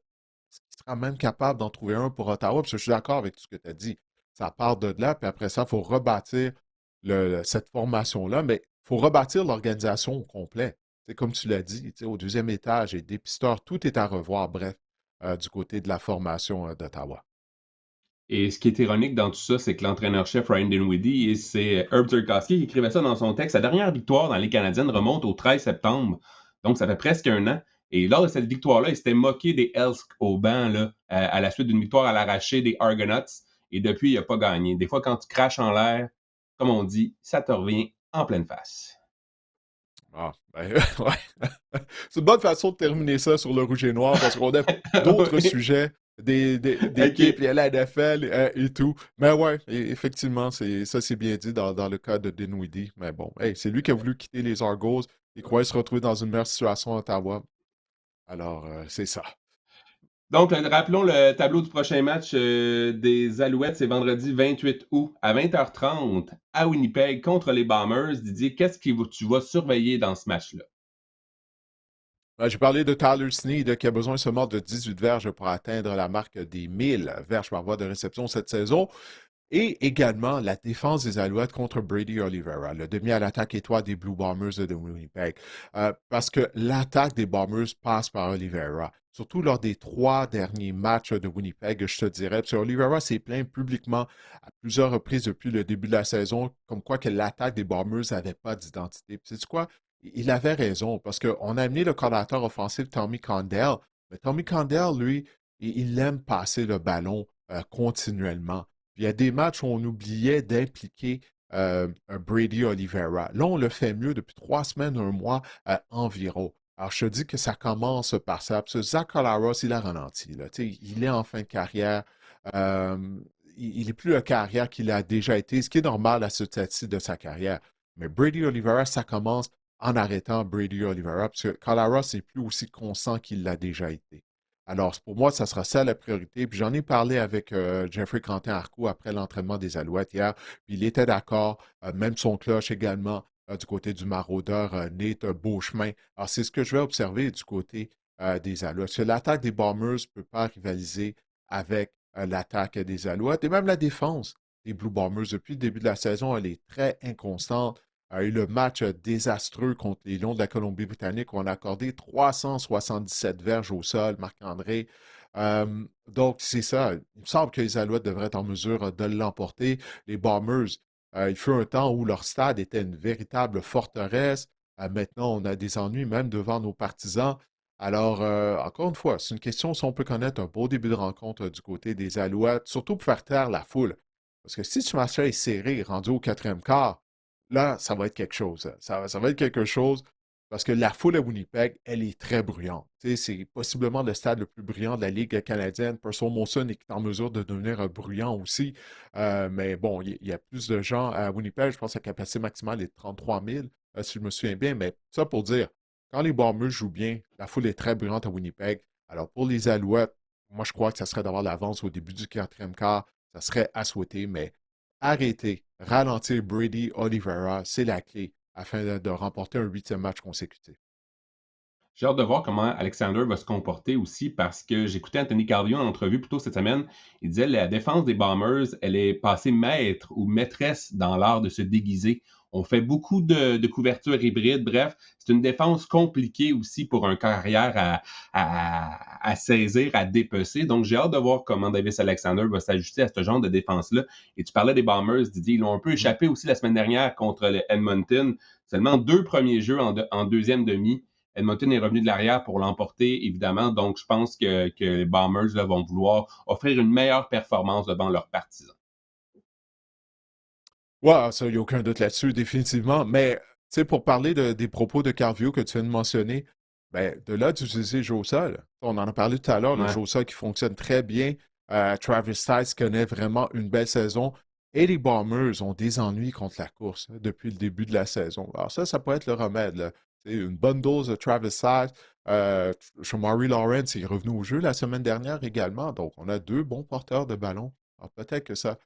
est-ce qu'il sera même capable d'en trouver un pour Ottawa? Parce que je suis d'accord avec tout ce que tu as dit. Ça part de là, puis après ça, il faut rebâtir cette formation-là, mais il faut rebâtir l'organisation au complet. C'est comme tu l'as dit, au deuxième étage, et dépisteur, tout est à revoir, bref, du côté de la formation d'Ottawa. Et ce qui est ironique dans tout ça, c'est que l'entraîneur-chef Ryan Dinwiddie, et c'est Herb Turkowski qui écrivait ça dans son texte. Sa dernière victoire dans les Canadiennes remonte au 13 septembre. Donc, ça fait presque un an. Et lors de cette victoire-là, il s'était moqué des Elks au banc là, à la suite d'une victoire à l'arraché des Argonauts. Et depuis, il n'a pas gagné. Des fois, quand tu craches en l'air, comme on dit, ça te revient en pleine face. Ah, ben, ouais. C'est une bonne façon de terminer ça sur le rouge et noir parce qu'on a d'autres Oui. sujets d'équipes, OK. il y a la NFL et tout. Mais ouais, effectivement, ça c'est bien dit dans le cas de Dinwiddie. Mais bon, hey, c'est lui qui a voulu quitter les Argos. Il croyait se retrouver dans une meilleure situation à Ottawa. Alors, c'est ça. Donc, rappelons le tableau du prochain match des Alouettes. C'est vendredi 28 août à 20h30 à Winnipeg contre les Bombers. Didier, qu'est-ce que tu vas surveiller dans ce match-là? J'ai parlé de Tyler Snead qui a besoin seulement de 18 verges pour atteindre la marque des 1000 verges par voie de réception cette saison. Et également la défense des Alouettes contre Brady Oliveira, le demi à l'attaque étoile des Blue Bombers de Winnipeg. Parce que l'attaque des Bombers passe par Oliveira, surtout lors des 3 derniers matchs de Winnipeg, je te dirais. Parce que Oliveira s'est plaint publiquement à plusieurs reprises depuis le début de la saison, comme quoi que l'attaque des Bombers n'avait pas d'identité. Puis sais-tu quoi? Il avait raison, parce qu'on a amené le coordinateur offensif Tommy Condell, mais Tommy Condell, lui, il aime passer le ballon continuellement. Puis il y a des matchs où on oubliait d'impliquer un Brady Oliveira. Là, on le fait mieux depuis 3 semaines, un mois environ. Alors, je te dis que ça commence par ça. Parce que Zach Collaros, il a ralenti. Là. Tu sais, il est en fin de carrière. Euh, il n'est plus la carrière qu'il a déjà été, ce qui est normal à ce stade-ci de sa carrière. Mais Brady Oliveira, ça commence en arrêtant Brady Oliveira, parce que Collaros n'est plus aussi constant qu'il l'a déjà été. Alors, pour moi, ça sera ça la priorité. Puis j'en ai parlé avec Jeffrey Quentin-Arcou après l'entraînement des Alouettes hier. Puis il était d'accord, même son cloche également, du côté du maraudeur Nate Beauchemin. Alors, c'est ce que je vais observer du côté des Alouettes. Parce que l'attaque des Bombers ne peut pas rivaliser avec l'attaque des Alouettes. Et même la défense des Blue Bombers, depuis le début de la saison, elle est très inconstante. A eu le match désastreux contre les Lions de la Colombie-Britannique où on a accordé 377 verges au sol, Marc-André. Donc, c'est ça. Il me semble que les Alouettes devraient être en mesure de l'emporter. Les Bombers, il fut un temps où leur stade était une véritable forteresse. Maintenant, on a des ennuis même devant nos partisans. Alors, encore une fois, c'est une question si on peut connaître un beau début de rencontre du côté des Alouettes, surtout pour faire taire la foule. Parce que si ce match-là est serré, rendu au quatrième quart, là, ça va être quelque chose. Ça va être quelque chose parce que la foule à Winnipeg, elle est très bruyante. Tu sais, c'est possiblement le stade le plus bruyant de la Ligue canadienne. Purcell Molson est en mesure de devenir bruyant aussi. Mais bon, il y a plus de gens à Winnipeg. Je pense que la capacité maximale est de 33 000, si je me souviens bien. Mais ça pour dire, quand les Bombers jouent bien, la foule est très bruyante à Winnipeg. Alors pour les Alouettes, moi je crois que ça serait d'avoir l'avance au début du quatrième quart. Ça serait à souhaiter, mais arrêter, ralentir Brady Oliveira, c'est la clé afin de remporter un huitième match consécutif. J'ai hâte de voir comment Alexander va se comporter aussi parce que j'écoutais Anthony Calvillo en entrevue plus tôt cette semaine. Il disait la défense des Bombers, elle est passée maître ou maîtresse dans l'art de se déguiser. On fait beaucoup de couvertures hybrides. Bref, c'est une défense compliquée aussi pour un carrière à saisir, à dépecer. Donc, j'ai hâte de voir comment Davis Alexander va s'ajuster à ce genre de défense-là. Et tu parlais des Bombers, Didier. Ils l'ont un peu échappé aussi la semaine dernière contre le Edmonton. Seulement 2 premiers jeux en deuxième demi. Edmonton est revenu de l'arrière pour l'emporter, évidemment. Donc, je pense que les Bombers là, vont vouloir offrir une meilleure performance devant leurs partisans. Ouais, ça, il n'y a aucun doute là-dessus, définitivement. Mais, tu sais, pour parler des propos de Carvio que tu viens de mentionner, ben, de là d'utiliser le jeu au sol. On en a parlé tout à l'heure, le Ouais. jeu au sol qui fonctionne très bien. Travis Stice connaît vraiment une belle saison. Et les Bombers ont des ennuis contre la course depuis le début de la saison. Alors ça pourrait être le remède, là. C'est une bonne dose de Travis Stice. Shamari Lawrence est revenu au jeu la semaine dernière également. Donc, on a deux bons porteurs de ballon. Alors, peut-être que ça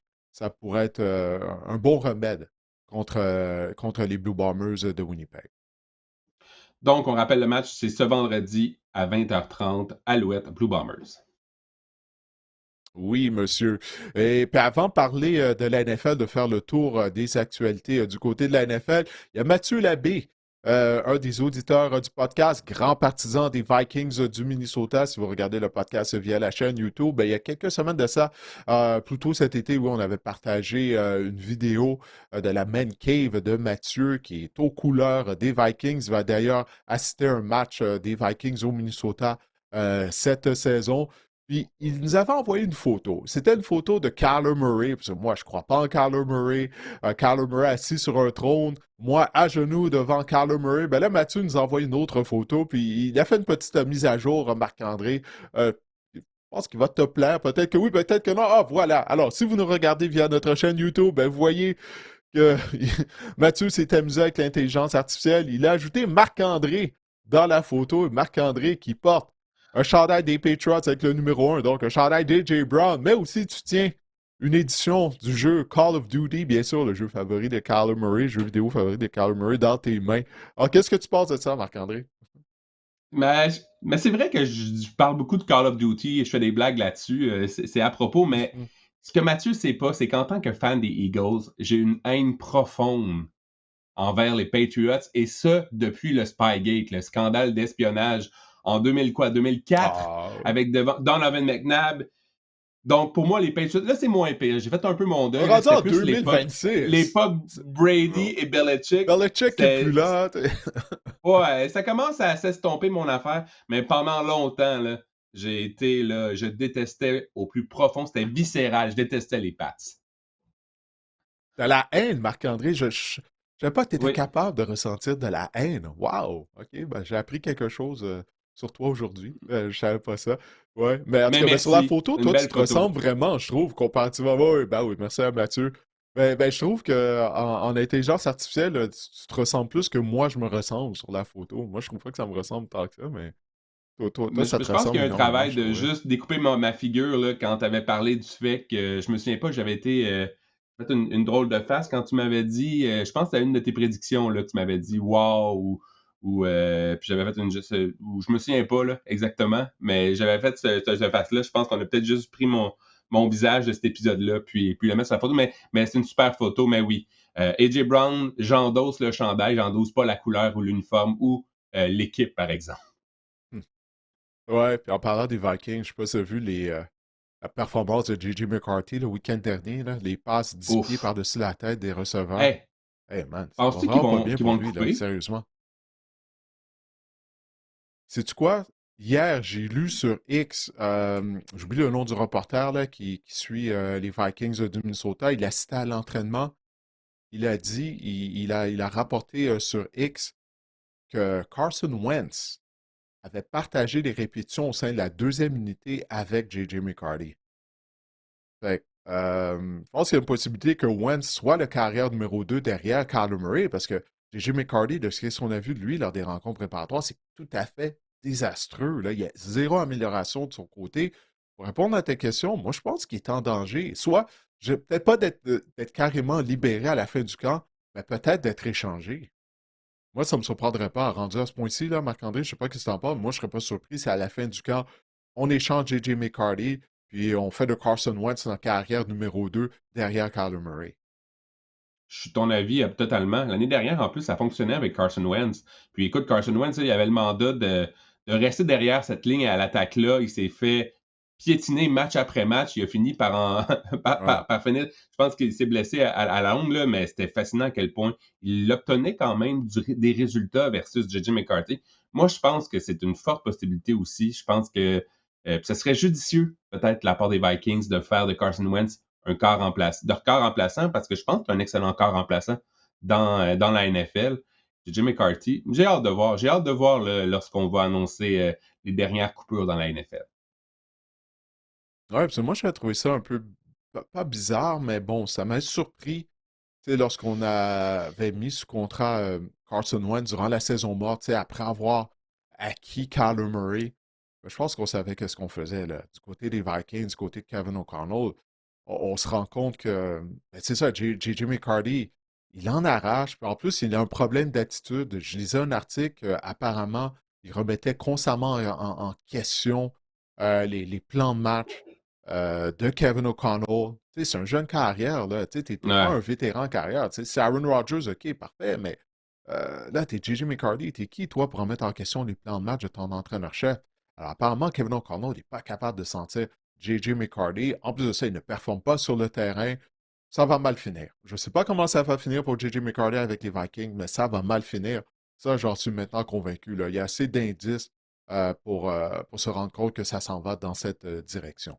pourrait être un bon remède contre les Blue Bombers de Winnipeg. Donc, on rappelle le match, c'est ce vendredi à 20h30, Alouette Blue Bombers. Oui, monsieur. Et puis avant de parler de la NFL, de faire le tour des actualités du côté de la NFL, il y a Mathieu Labbé, un des auditeurs du podcast, grand partisan des Vikings du Minnesota. Si vous regardez le podcast via la chaîne YouTube, ben, il y a quelques semaines de ça, plus tôt cet été, où on avait partagé une vidéo de la Man Cave de Mathieu, qui est aux couleurs des Vikings. Il va d'ailleurs assister à un match des Vikings au Minnesota cette saison. Puis, il nous avait envoyé une photo. C'était une photo de Kyler Murray, parce que moi, je ne crois pas en Kyler Murray. Kyler Murray assis sur un trône, moi à genoux devant Kyler Murray. Ben là, Mathieu nous a envoyé une autre photo, puis il a fait une petite mise à jour, Marc-André. Je pense qu'il va te plaire. Peut-être que oui, peut-être que non. Ah, voilà. Alors, si vous nous regardez via notre chaîne YouTube, ben, vous voyez que Mathieu s'est amusé avec l'intelligence artificielle. Il a ajouté Marc-André dans la photo. Marc-André qui porte un chandail des Patriots avec le numéro 1, donc un chandail d'A.J. Brown, mais aussi tu tiens une édition du jeu Call of Duty, bien sûr, le jeu favori de Kyler Murray, jeu vidéo favori de Kyler Murray, dans tes mains. Alors, qu'est-ce que tu penses de ça, Marc-André? Mais c'est vrai que je parle beaucoup de Call of Duty et je fais des blagues là-dessus. C'est à propos, mais ce que Mathieu sait pas, c'est qu'en tant que fan des Eagles, j'ai une haine profonde envers les Patriots, et ça depuis le Spygate, le scandale d'espionnage en 2004, Ah, avec Donovan McNabb. Donc, pour moi, les Patriots, là, c'est moins pire. J'ai fait un peu mon deuil. Là, rendu c'était en plus six. l'époque Brady et Belichick. Belichick est plus là. Ouais, ça commence à s'estomper mon affaire, mais pendant longtemps, là, j'ai été, là, je détestais au plus profond, c'était viscéral, je détestais les Pats. De la haine, Marc-André. Je ne savais pas que tu étais Oui, capable de ressentir de la haine. Wow! OK, ben, j'ai appris quelque chose sur toi aujourd'hui. Je savais pas ça. Ouais, mais en tout mais cas, ben, sur la merci, photo, une toi, tu belle te photo. ressembles vraiment, je trouve, comparativement. Oui, ben oui, merci à Mathieu. Ben, je trouve que en intelligence artificielle, tu te ressembles plus que moi, je me ressemble sur la photo. Moi, je trouve pas que ça me ressemble tant que ça, mais Toi, Mais ça je te pense qu'il ressemble y a un énormément, travail je de trouvais. juste découper ma figure là, quand tu avais parlé du fait que je me souviens pas, j'avais été fait une drôle de face quand tu m'avais dit, je pense que c'était une de tes prédictions là, que tu m'avais dit wow ou puis j'avais fait une juste ou je me souviens pas là, exactement, mais j'avais fait cette face-là. Je pense qu'on a peut-être juste pris mon visage de cet épisode-là, puis le mettre sur la photo, mais c'est une super photo, mais oui. AJ Brown, j'endosse le chandail, j'endosse pas la couleur ou l'uniforme ou l'équipe, par exemple. Hmm. Ouais, puis en parlant des Vikings, je sais pas si tu as vu la performance de J.J. McCarthy le week-end dernier, là, les passes 10 pieds Ouf. par-dessus la tête des receveurs. Hey, Hey man, ça va penses-tu qu'ils vraiment pas vont, bien qu'ils pour vont le lui, là, couper? sérieusement. Sais-tu quoi? Hier, j'ai lu sur X, j'oublie le nom du reporter là, qui suit les Vikings du Minnesota. Il a cité à l'entraînement. Il a dit, il a rapporté sur X que Carson Wentz avait partagé les répétitions au sein de la deuxième unité avec J.J. McCarthy. Fait que, je pense qu'il y a une possibilité que Wentz soit le carrière numéro 2 derrière Kyler Murray parce que J.J. McCarthy, de ce qu'on a vu de lui lors des rencontres préparatoires, c'est tout à fait désastreux. Là. Il y a zéro amélioration de son côté. Pour répondre à ta question, moi, je pense qu'il est en danger. Soit, peut-être pas d'être carrément libéré à la fin du camp, mais peut-être d'être échangé. Moi, ça ne me surprendrait pas, rendu à ce point-ci, là, Marc-André, je ne sais pas ce que tu en penses, moi, je ne serais pas surpris si à la fin du camp, on échange J.J. McCarthy, puis on fait de Carson Wentz dans carrière numéro 2 derrière Kyler Murray. Je suis ton avis totalement. L'année dernière, en plus, ça fonctionnait avec Carson Wentz. Puis écoute, Carson Wentz, il avait le mandat de rester derrière cette ligne à l'attaque-là. Il s'est fait piétiner match après match. Il a fini Ouais. par finir. Je pense qu'il s'est blessé à la longue, là, mais c'était fascinant à quel point il obtenait quand même des résultats versus J.J. McCarthy. Moi, je pense que c'est une forte possibilité aussi. Je pense que ce serait judicieux, peut-être, de la part des Vikings, de faire de Carson Wentz de corps remplaçant, parce que je pense que c'est un excellent corps remplaçant dans la NFL. J.J. McCarthy, j'ai hâte de voir lorsqu'on va annoncer les dernières coupures dans la NFL. Ouais, parce que moi, j'ai trouvé ça un peu, pas bizarre, mais bon, ça m'a surpris, tu sais, lorsqu'on avait mis sous contrat Carson Wentz durant la saison morte, tu sais, après avoir acquis Kyler Murray. Je pense qu'on savait qu'est-ce qu'on faisait, là. Du côté des Vikings, du côté de Kevin O'Connell, on se rend compte que, ben, c'est ça, J.J. McCarthy, il en arrache. Puis en plus, il a un problème d'attitude. Je lisais un article, apparemment, il remettait constamment en question les plans de match de Kevin O'Connell. Tu sais, c'est un jeune carrière, là. Tu sais, t'es pas Ouais. un vétéran carrière. Tu sais, c'est Aaron Rodgers, OK, parfait, mais là, t'es J.J. McCarthy. T'es qui, toi, pour remettre en question les plans de match de ton entraîneur-chef? Alors, apparemment, Kevin O'Connell n'est pas capable de sentir J.J. McCarthy. En plus de ça, il ne performe pas sur le terrain. Ça va mal finir. Je ne sais pas comment ça va finir pour J.J. McCarthy avec les Vikings, mais ça va mal finir. Ça, j'en suis maintenant convaincu. Là. Il y a assez d'indices pour se rendre compte que ça s'en va dans cette direction.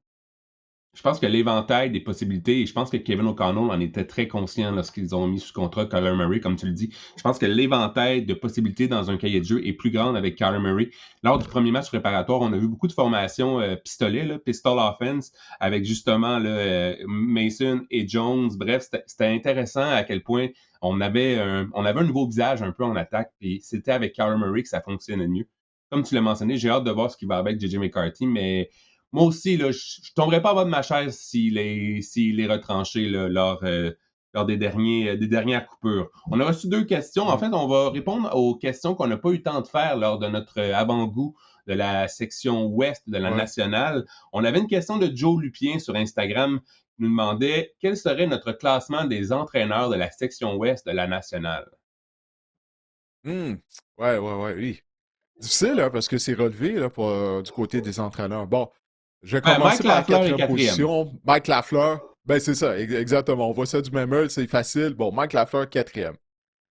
Je pense que l'éventail des possibilités, et je pense que Kevin O'Connell en était très conscient lorsqu'ils ont mis sous contrat Kyler Murray, comme tu le dis. Je pense que l'éventail de possibilités dans un cahier de jeu est plus grand avec Kyler Murray. Lors du premier match préparatoire, on a vu beaucoup de formations pistolet, là, pistol offense, avec justement là, Mason et Jones. Bref, c'était intéressant à quel point on avait un nouveau visage un peu en attaque, et c'était avec Kyler Murray que ça fonctionnait mieux. Comme tu l'as mentionné, j'ai hâte de voir ce qui va avec J.J. McCarthy, mais moi aussi, là, je tomberais pas en bas de ma chaise s'il est retranché là, lors des dernières coupures. On a reçu deux questions. En Mm. fait, on va répondre aux questions qu'on n'a pas eu le temps de faire lors de notre avant-goût de la section ouest de la Ouais. nationale. On avait une question de Joe Lupien sur Instagram qui nous demandait quel serait notre classement des entraîneurs de la section ouest de la nationale. Hmm. Ouais, ouais, ouais, oui. Difficile, hein, parce que c'est relevé là, du côté des entraîneurs. Bon, je vais Ben, commencer Mike par la Lafleur est quatrième quatrième. position. Mike Lafleur. Ben, c'est ça, exactement. On voit ça du même œil, c'est facile. Bon, Mike Lafleur, quatrième.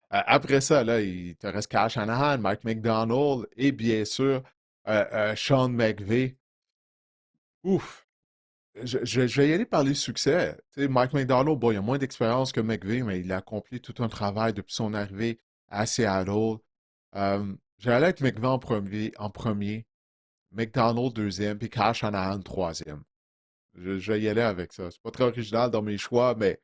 Après ça, là, il te reste Kyle Shanahan, Mike McDonald et bien sûr Sean McVay. Ouf! Je vais y aller par les succès. Tu sais, Mike McDonald, bon, il a moins d'expérience que McVay, mais il a accompli tout un travail depuis son arrivée à Seattle. Je vais aller avec McVay en premier, McDonald deuxième, puis Kyle Shanahan troisième. Je vais y aller avec ça. C'est pas très original dans mes choix, mais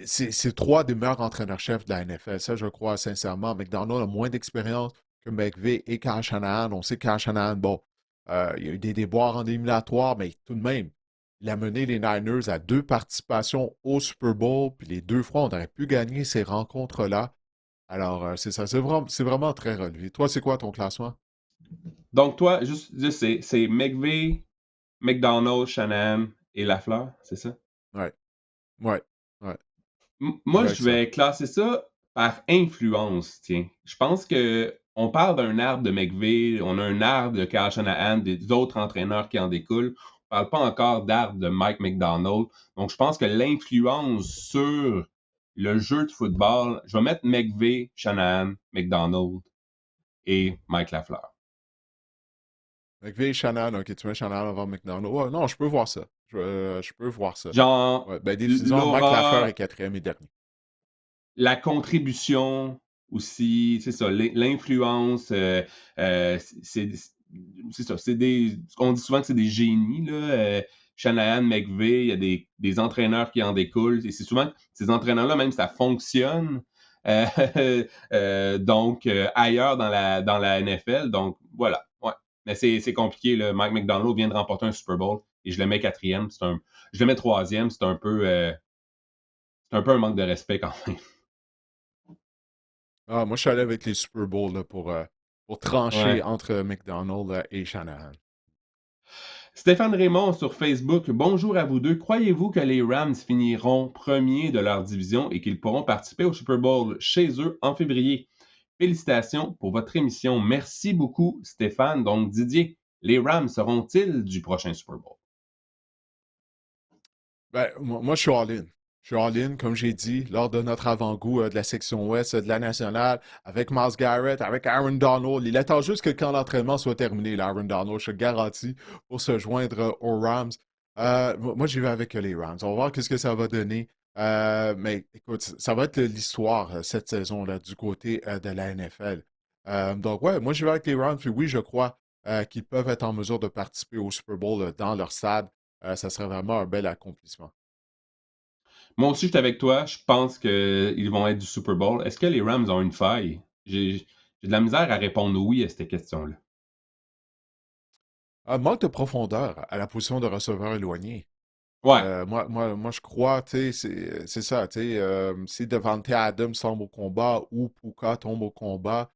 c'est trois des meilleurs entraîneurs-chefs de la NFL. Ça, je crois sincèrement. McDonald a moins d'expérience que McVay et Kyle Shanahan. On sait que Kyle Shanahan, bon, Il y a eu des déboires en éliminatoire, mais tout de même, il a mené les Niners à 2 participations au Super Bowl, puis les 2 fois, on aurait pu gagner ces rencontres-là. Alors, c'est ça, c'est vraiment très relevé. Toi, c'est quoi ton classement? Donc, toi, juste c'est McVay, McDonald, Shanahan et Lafleur, c'est ça? Ouais, ouais, ouais. Moi, Je vais avec je ça. vais classer ça par influence, tiens. Je pense que on parle d'un arbre de McVay, on a un arbre de Kyle Shanahan, des autres entraîneurs qui en découlent. On parle pas encore d'arbre de Mike McDonald. Donc, je pense que l'influence sur le jeu de football, je vais mettre McVay, Shanahan, McDonald et Mike Lafleur. McVay, Shannon, ok, tu mets Shannon avant McDonald. Ouais, non, je peux voir ça. Je peux voir ça. Genre, Ouais, ben, disons, Mike Lafleur est l'aura, quatrième et dernier. la contribution aussi, c'est ça, l'influence, c'est ça, on dit souvent que c'est des génies, là, Shanahan, McVay, il y a des entraîneurs qui en découlent, et c'est souvent ces entraîneurs-là, même ça fonctionne, euh, donc ailleurs dans la NFL, donc voilà, ouais. Mais c'est compliqué, là. Mike McDonald vient de remporter un Super Bowl, et je le mets quatrième, je le mets troisième, c'est un peu un manque de respect quand même. Ah, moi, je suis allé avec les Super Bowls là, pour trancher Ouais. entre McDonald et Shanahan. Stéphane Raymond sur Facebook, bonjour à vous deux. Croyez-vous que les Rams finiront premiers de leur division et qu'ils pourront participer au Super Bowl chez eux en février? Félicitations pour votre émission. Merci beaucoup, Stéphane. Donc, Didier, les Rams seront-ils du prochain Super Bowl? Ben, moi, je suis all-in. Je suis all-in, comme j'ai dit, lors de notre avant-goût de la section ouest de la nationale, avec Myles Garrett, avec Aaron Donald. Il attend juste que quand l'entraînement soit terminé, là, Aaron Donald, je te garantis, pour se joindre aux Rams. Moi, j'y vais avec les Rams. On va voir qu'est-ce que ça va donner. Mais écoute, ça va être l'histoire cette saison-là du côté de la NFL. Donc, ouais, moi, j'y vais avec les Rams. Puis oui, je crois qu'ils peuvent être en mesure de participer au Super Bowl dans leur stade. Ça serait vraiment un bel accomplissement. Moi aussi, je suis avec toi. Je pense qu'ils vont être du Super Bowl. Est-ce que les Rams ont une faille? J'ai de la misère à répondre oui à cette question-là. Manque de profondeur à la position de receveur éloigné. Ouais. Moi, je crois, tu sais, c'est ça, tu sais, si Devante Adams tombe au combat ou Puka tombe au combat,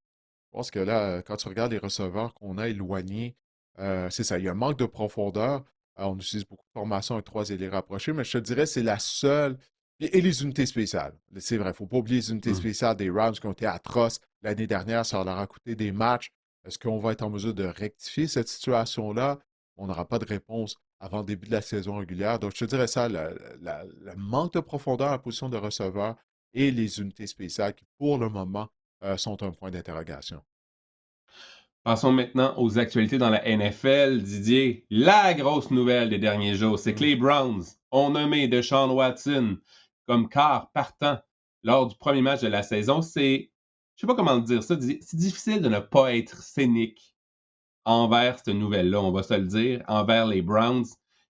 je pense que là, quand tu regardes les receveurs qu'on a éloignés, c'est ça, il y a un manque de profondeur. On utilise beaucoup de formations et 3 ailiers rapprochés, mais je te dirais c'est la seule. Et les unités spéciales. C'est vrai, il ne faut pas oublier les unités Mm. spéciales des Rams qui ont été atroces l'année dernière. Ça leur a coûté des matchs. Est-ce qu'on va être en mesure de rectifier cette situation-là? On n'aura pas de réponse avant le début de la saison régulière. Donc, je te dirais ça, le manque de profondeur à la position de receveur et les unités spéciales qui, pour le moment, sont un point d'interrogation. Passons maintenant aux actualités dans la NFL. Didier, la grosse nouvelle des derniers jours, c'est que Hmm. les Browns ont nommé Deshaun Watson comme quart partant lors du premier match de la saison. Je sais pas comment dire ça, Didier, c'est difficile de ne pas être cynique envers cette nouvelle-là, on va se le dire, envers les Browns.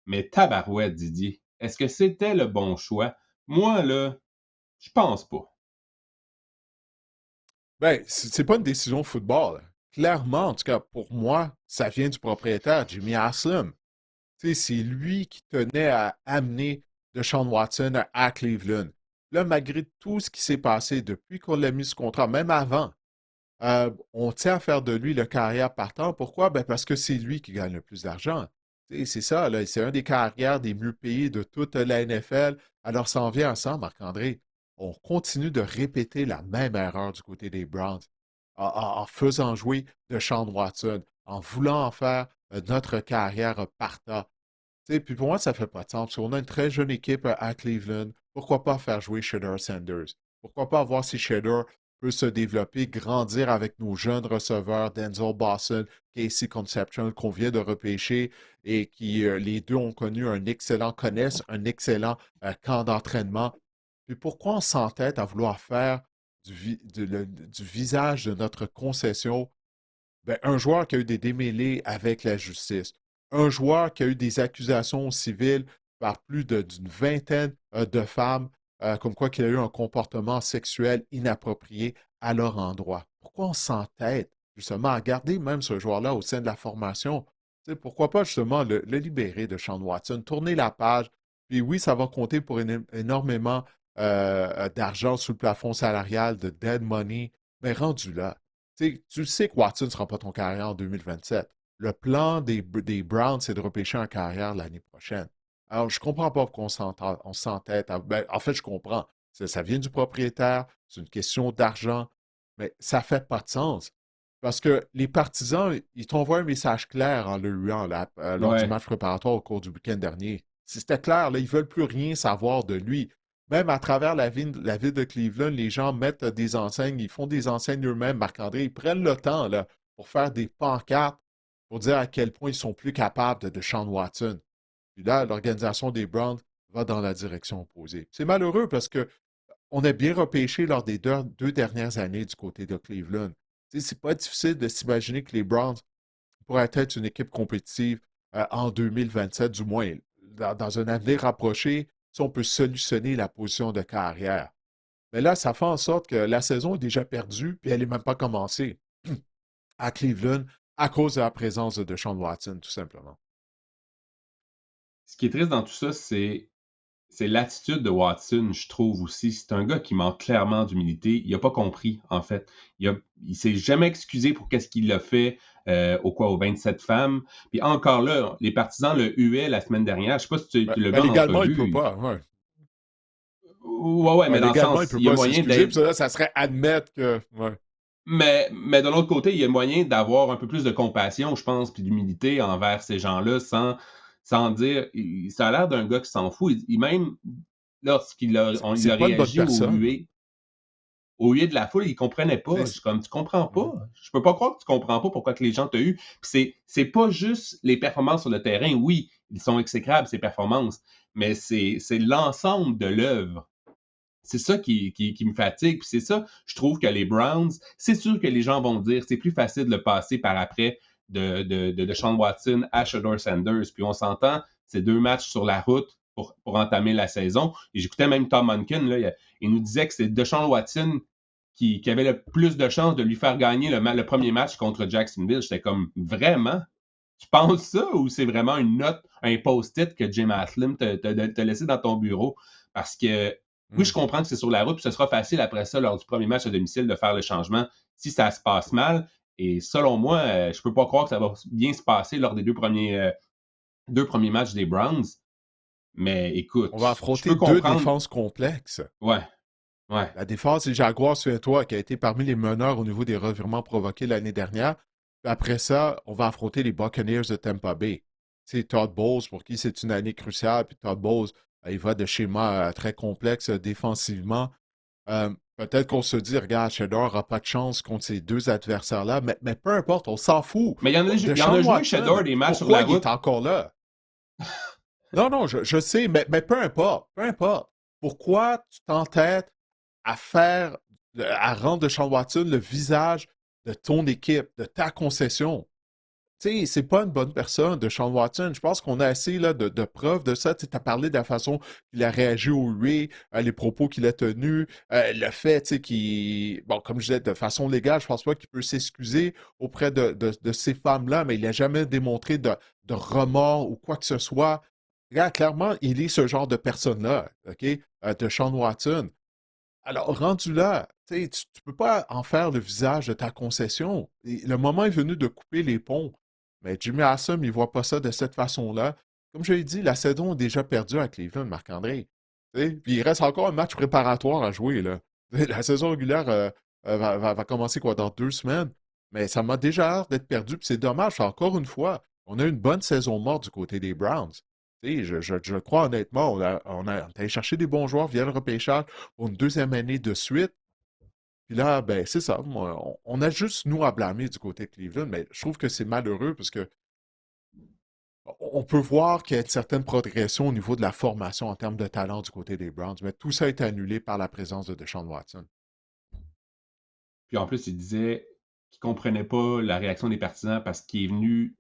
Mais tabarouette, Didier, est-ce que c'était le bon choix? Moi, là, je pense pas. Ben, c'est pas une décision football. Clairement, en tout cas, pour moi, ça vient du propriétaire, Jimmy Haslam. Tu sais, c'est lui qui tenait à amener Deshaun Watson à Cleveland. Là, malgré tout ce qui s'est passé depuis qu'on l'a mis sous contrat, même avant, on tient à faire de lui le carrière partant. Pourquoi? Ben parce que c'est lui qui gagne le plus d'argent. Tu sais, c'est ça, là. C'est un des carrières des mieux payés de toute la NFL. Alors, ça en vient à ça, Marc-André. On continue de répéter la même erreur du côté des Browns en faisant jouer Deshaun Watson, en voulant en faire notre carrière partant. Tu sais, puis pour moi, ça ne fait pas de sens. Parce qu'on a une très jeune équipe à Cleveland. Pourquoi pas faire jouer Shedeur Sanders? Pourquoi pas voir si Shedeur peut se développer, grandir avec nos jeunes receveurs, Denzel Boston, Casey Conception, qu'on vient de repêcher et qui, les deux, ont connu un excellent, connaissent un excellent camp d'entraînement. Puis pourquoi on s'entête à vouloir faire du visage de notre concession ben, un joueur qui a eu des démêlés avec la justice, un joueur qui a eu des accusations civiles par plus d'une vingtaine de femmes, comme quoi qu'il a eu un comportement sexuel inapproprié à leur endroit. Pourquoi on s'entête justement à garder même ce joueur-là au sein de la formation? Tu sais, pourquoi pas justement le libérer de Sean Watson, tourner la page. Puis oui, ça va compter pour énormément d'argent sous le plafond salarial, de dead money, mais rendu là. Tu sais que Watson ne sera pas ton carrière en 2027. Le plan des Browns, c'est de repêcher en carrière l'année prochaine. Alors, je comprends pas pourquoi on s'entête. Ben, en fait, je comprends. Ça vient du propriétaire, c'est une question d'argent, mais ça fait pas de sens. Parce que les partisans, ils t'envoient un message clair en le huant lors du Ouais. match préparatoire au cours du week-end dernier. C'était clair, là, ils ne veulent plus rien savoir de lui. Même à travers la ville de Cleveland, les gens mettent des enseignes, ils font des enseignes eux-mêmes, Marc-André, ils prennent le temps là, pour faire des pancartes, pour dire à quel point ils sont plus capables de Sean Watson. Puis là, l'organisation des Browns va dans la direction opposée. C'est malheureux parce que on a bien repêché lors des deux dernières années du côté de Cleveland. C'est pas difficile de s'imaginer que les Browns pourraient être une équipe compétitive en 2027, du moins. Dans un avenir rapproché, si on peut solutionner la position de carrière. Mais là, ça fait en sorte que la saison est déjà perdue, puis elle n'est même pas commencée à Cleveland à cause de la présence de Deshaun Watson, tout simplement. Ce qui est triste dans tout ça, c'est l'attitude de Watson, je trouve aussi. C'est un gars qui manque clairement d'humilité. Il a pas compris, en fait. Il s'est jamais excusé pour qu'est-ce qu'il a fait aux 27 femmes. Puis encore là, les partisans le huaient la semaine dernière. Je sais pas si tu l'as vu en Légalement, il ne peut entrevue. pas. Ouais. Ouais, ouais, mais dans le Légalement, il ne sens, peut il y a pas moyen s'excuser. d'être. Puis ça serait admettre que. Ouais. Mais de l'autre côté, il y a moyen d'avoir un peu plus de compassion, je pense, puis d'humilité envers ces gens-là, sans dire. Ça a l'air d'un gars qui s'en fout. Même il C'est a pas une bonne réagi personne. au huée de la foule, il comprenait pas. Je C'est- suis comme, tu comprends ouais. pas. Je peux pas croire que tu comprends pas pourquoi que les gens t'ont eu. Puis c'est pas juste les performances sur le terrain. Oui, ils sont exécrables, ces performances, mais c'est l'ensemble de l'œuvre. C'est ça qui me fatigue. Puis c'est ça, je trouve que les Browns, c'est sûr que les gens vont dire, c'est plus facile de le passer par après de Sean Watson à Shedeur Sanders. Puis on s'entend, c'est 2 matchs sur la route pour entamer la saison. Et j'écoutais même Tom Monken, là, il nous disait que c'est Deshaun Watson qui avait le plus de chances de lui faire gagner le premier match contre Jacksonville. J'étais comme, vraiment? Tu penses ça ou c'est vraiment une note, un post-it que Jim Aslim t'a laissé dans ton bureau? Parce que oui, Hmm. je comprends que c'est sur la route, puis ce sera facile après ça, lors du premier match à domicile, de faire le changement si ça se passe mal. Et selon moi, je peux pas croire que ça va bien se passer lors des deux premiers matchs des Browns. Mais écoute, On va je affronter peux deux comprendre. défenses complexes. Ouais, ouais. La défense des Jaguars, souviens-toi, qui a été parmi les meneurs au niveau des revirements provoqués l'année dernière. Puis après ça, on va affronter les Buccaneers de Tampa Bay. C'est Todd Bowles, pour qui c'est une année cruciale. Puis Todd Bowles, il va de schémas très complexes défensivement. Peut-être qu'on se dit, regarde, Shedeur n'aura pas de chance contre ces deux adversaires-là, mais peu importe, on s'en fout. Mais il y en Deshaun a joué, Watson, Shedeur, des matchs sur pourquoi la il est route. encore là? Non, non, je sais, mais peu importe, peu importe. Pourquoi tu t'entêtes à faire, à rendre Deshaun Watson le visage de ton équipe, de ta concession? Tu sais, c'est pas une bonne personne, Deshaun Watson. Je pense qu'on a assez là, de preuves de ça. Tu as parlé de la façon qu'il a réagi au huée, les propos qu'il a tenus, le fait, tu sais, qu'il. Bon, comme je disais, de façon légale, je pense pas qu'il peut s'excuser auprès de ces femmes-là, mais il n'a jamais démontré de remords ou quoi que ce soit. Regarde, clairement, il est ce genre de personne-là, OK? De Sean Watson. Alors, rendu là, tu ne peux pas en faire le visage de ta concession. Et le moment est venu de couper les ponts. Mais Jimmy Haslam, il ne voit pas ça de cette façon-là. Comme je l'ai dit, la saison est déjà perdue à Cleveland, Marc-André. Tu sais, puis il reste encore un match préparatoire à jouer, là. La saison régulière va commencer quoi, dans 2 semaines. Mais ça m'a déjà l'air d'être perdu. Puis c'est dommage, encore une fois. On a une bonne saison morte du côté des Browns. Tu sais, je crois honnêtement, on a allé chercher des bons joueurs via le repêchage pour une deuxième année de suite. Puis là, ben, c'est ça. On a juste nous à blâmer du côté de Cleveland, mais je trouve que c'est malheureux parce que on peut voir qu'il y a une certaine progression au niveau de la formation en termes de talent du côté des Browns, mais tout ça est annulé par la présence de Deshaun Watson. Puis en plus, il disait qu'il comprenait pas la réaction des partisans parce qu'il est venu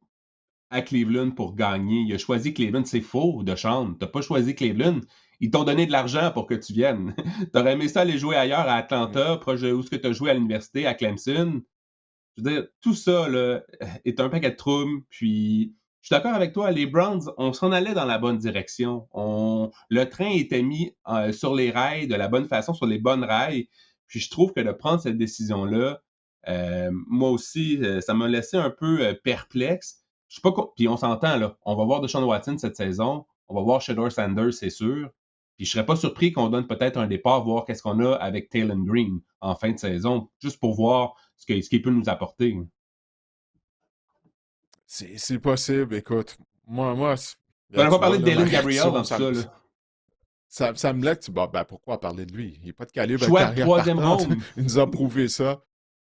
à Cleveland pour gagner. Il a choisi Cleveland. C'est faux, Deshaun. T'as pas choisi Cleveland. Ils t'ont donné de l'argent pour que tu viennes. T'aurais aimé ça aller jouer ailleurs à Mm. Atlanta, proche de où ce que tu as joué à l'université, à Clemson. Je veux dire, tout ça là, est un paquet de troubles. Puis Je suis d'accord avec toi, les Browns, on s'en allait dans la bonne direction. Le train était mis sur les rails de la bonne façon, sur les bonnes rails. Puis je trouve que de prendre cette décision-là, moi aussi, ça m'a laissé un peu perplexe. Je sais pas puis on s'entend, là. On va voir Deshaun Watson cette saison. On va voir Shedeur Sanders, c'est sûr. Puis je serais pas surpris qu'on donne peut-être un départ, voir qu'est-ce qu'on a avec Taylor Green en fin de saison, juste pour voir ce qu'il peut nous apporter. C'est possible, écoute. Moi, On là, n'a tu pas vois, parlé de là, ma Dylan Gabriel réaction, dans tout ça, là. ça me laisse. Bon, ben, pourquoi parler de lui? Il n'est pas de calibre de Choix de carrière troisième partante. ronde. Il nous a prouvé ça.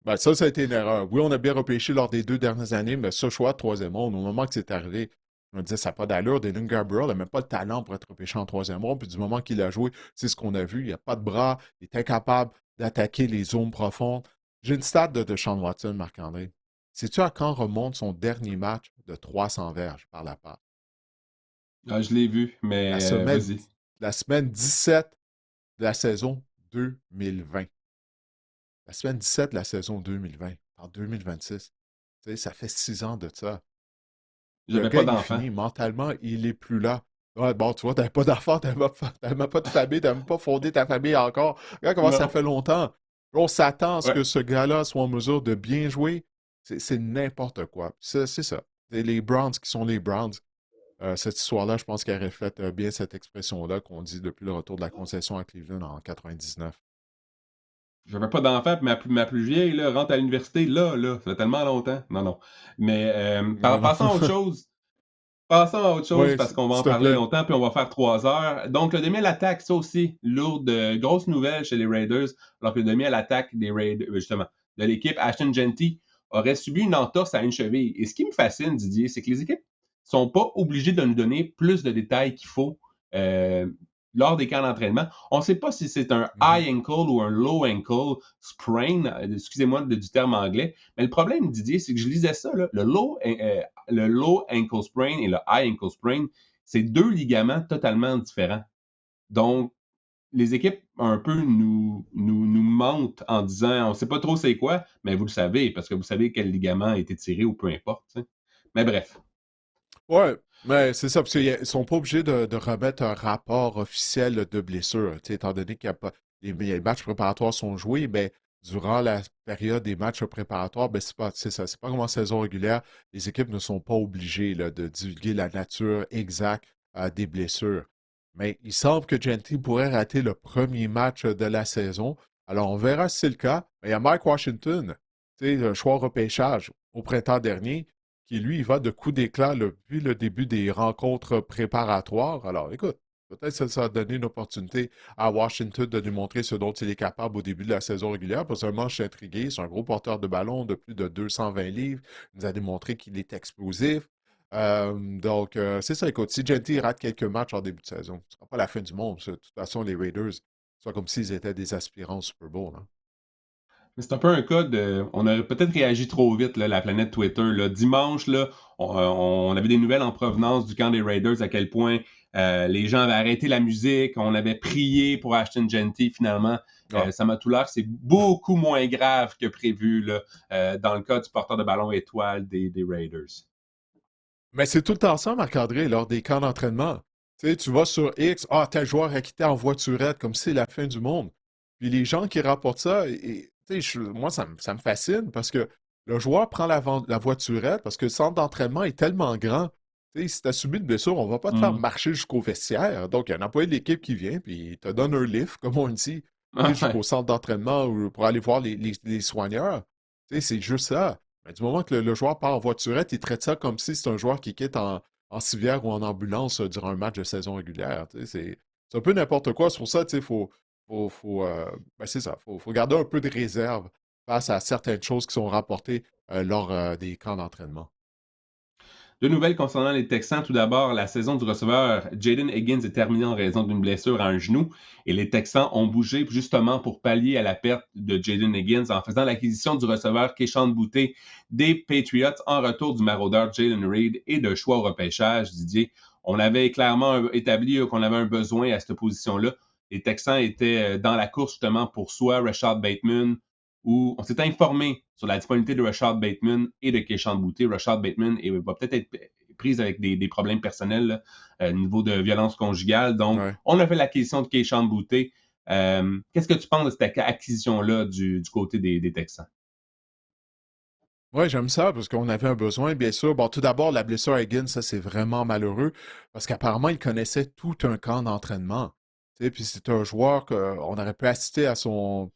Ben, ça a été une erreur. Oui, on a bien repêché lors des 2 dernières années, mais ce choix de troisième ronde, au moment que c'est arrivé, on me disait, ça n'a pas d'allure. Dylan Gabriel n'a même pas le talent pour être repêché en troisième ronde. Puis du moment qu'il a joué, c'est ce qu'on a vu. Il n'a pas de bras. Il est incapable d'attaquer les zones profondes. J'ai une stat de Deshaun Watson, Marc-André. Sais-tu à quand remonte son dernier match de 300 verges par la passe? Ah, je l'ai vu, La mais semaine, vas-y. la semaine 17 de la saison 2020. La semaine 17 de la saison 2020, en 2026. Tu sais, ça fait 6 ans de ça. Le J'avais gars, pas il est d'enfant. fini. Mentalement, il est plus là. Ouais, bon, tu vois, t'avais pas d'enfant, t'avais même pas de famille, t'avais même pas fondé ta famille encore. Regarde comment ça Non. fait longtemps. On s'attend à ce Ouais. que ce gars-là soit en mesure de bien jouer. C'est n'importe quoi. C'est ça. C'est les Browns qui sont les Browns. Cette histoire-là, je pense qu'elle reflète bien cette expression-là qu'on dit depuis le retour de la concession à Cleveland en 99. J'avais pas d'enfant, puis ma plus vieille, là, rentre à l'université, là. Ça fait tellement longtemps. Non, non. Mais Non, non. passons à autre chose. Passons à autre chose Oui, parce qu'on va s'il en te parler plaît. longtemps, puis on va faire 3 heures. Donc, le demi à l'attaque, ça aussi, lourde, grosse nouvelle chez les Raiders. Alors que le demi à l'attaque des Raiders, justement, de l'équipe Ashton Genty aurait subi une entorse à une cheville. Et ce qui me fascine, Didier, c'est que les équipes sont pas obligées de nous donner plus de détails qu'il faut euh, lors des camps d'entraînement. On ne sait pas si c'est un Mhm. high ankle ou un low ankle sprain, excusez-moi du terme anglais, mais le problème, Didier, c'est que je lisais ça, là, le low ankle sprain et le high ankle sprain, c'est deux ligaments totalement différents. Donc, les équipes un peu nous mentent en disant on ne sait pas trop c'est quoi, mais vous le savez, parce que vous savez quel ligament a été tiré ou peu importe. T'sais. Mais bref. Ouais, mais c'est ça, parce qu'ils sont pas obligés de remettre un rapport officiel de blessure, tu sais, étant donné qu'il y a pas, les matchs préparatoires sont joués, mais durant la période des matchs préparatoires, ben c'est ça, c'est pas comme en saison régulière, les équipes ne sont pas obligées là, de divulguer la nature exacte des blessures. Mais il semble que Genty pourrait rater le premier match de la saison. Alors, on verra si c'est le cas. Mais il y a Mike Washington, tu sais, le choix au repêchage au printemps dernier qui, lui, il va de coup d'éclat depuis le début des rencontres préparatoires. Alors, écoute, peut-être que ça a donné une opportunité à Washington de nous montrer ce dont il est capable au début de la saison régulière. Personnellement, je suis intrigué. C'est un gros porteur de ballon de plus de 220 livres. Il nous a démontré qu'il est explosif. C'est ça. Écoute, si Genty rate quelques matchs en début de saison, ce ne sera pas la fin du monde. De toute façon, les Raiders, c'est comme s'ils étaient des aspirants au Super Bowl. Hein. Mais c'est un peu un cas de. On aurait peut-être réagi trop vite, là, la planète Twitter. Là. Dimanche, là, on avait des nouvelles en provenance du camp des Raiders, à quel point les gens avaient arrêté la musique, on avait prié pour Ashton Genty. Finalement, Ah. ça m'a tout l'air, c'est beaucoup moins grave que prévu là, dans le cas du porteur de ballon étoile des Raiders. Mais c'est tout le temps ça, Marc-André, lors des camps d'entraînement. Tu sais, tu vas sur X, ah, tel joueur a quitté en voiturette, comme si c'est la fin du monde. Puis les gens qui rapportent ça, tu sais, moi, ça me fascine parce que le joueur prend la voiturette parce que le centre d'entraînement est tellement grand. Tu sais, si tu as subi une blessure, on ne va pas te faire Mm. marcher jusqu'au vestiaire. Donc, il y a un employé de l'équipe qui vient, puis il te donne un lift, comme on dit, tu sais, jusqu'au centre d'entraînement ou pour aller voir les soigneurs. Tu sais, c'est juste ça. Mais du moment que le joueur part en voiturette, il traite ça comme si c'est un joueur qui quitte en civière ou en ambulance durant un match de saison régulière. Tu sais, c'est un peu n'importe quoi. C'est pour ça, tu sais, c'est ça, faut garder un peu de réserve face à certaines choses qui sont rapportées lors des camps d'entraînement. Deux nouvelles concernant les Texans. Tout d'abord, la saison du receveur Jaden Higgins est terminée en raison d'une blessure à un genou et les Texans ont bougé justement pour pallier à la perte de Jaden Higgins en faisant l'acquisition du receveur Keyshawn Boutte des Patriots en retour du maraudeur Jalen Reed et de choix au repêchage. Didier, on avait clairement établi qu'on avait un besoin à cette position-là. Les Texans étaient dans la course justement pour soit Rashad Bateman où on s'est informé sur la disponibilité de Rashad Bateman et de Keyshawn Boutte. Rashad Bateman va peut-être être prise avec des problèmes personnels, niveau de violence conjugale. Donc, Ouais. on a fait l'acquisition de Keyshawn Boutte. Qu'est-ce que tu penses de cette acquisition-là du côté des Texans? Ouais, j'aime ça parce qu'on avait un besoin, bien sûr. Bon, tout d'abord, la blessure à Higgins, ça, c'est vraiment malheureux parce qu'apparemment, il connaissait tout un camp d'entraînement. Tu sais, puis c'est un joueur qu'on aurait pu assister à son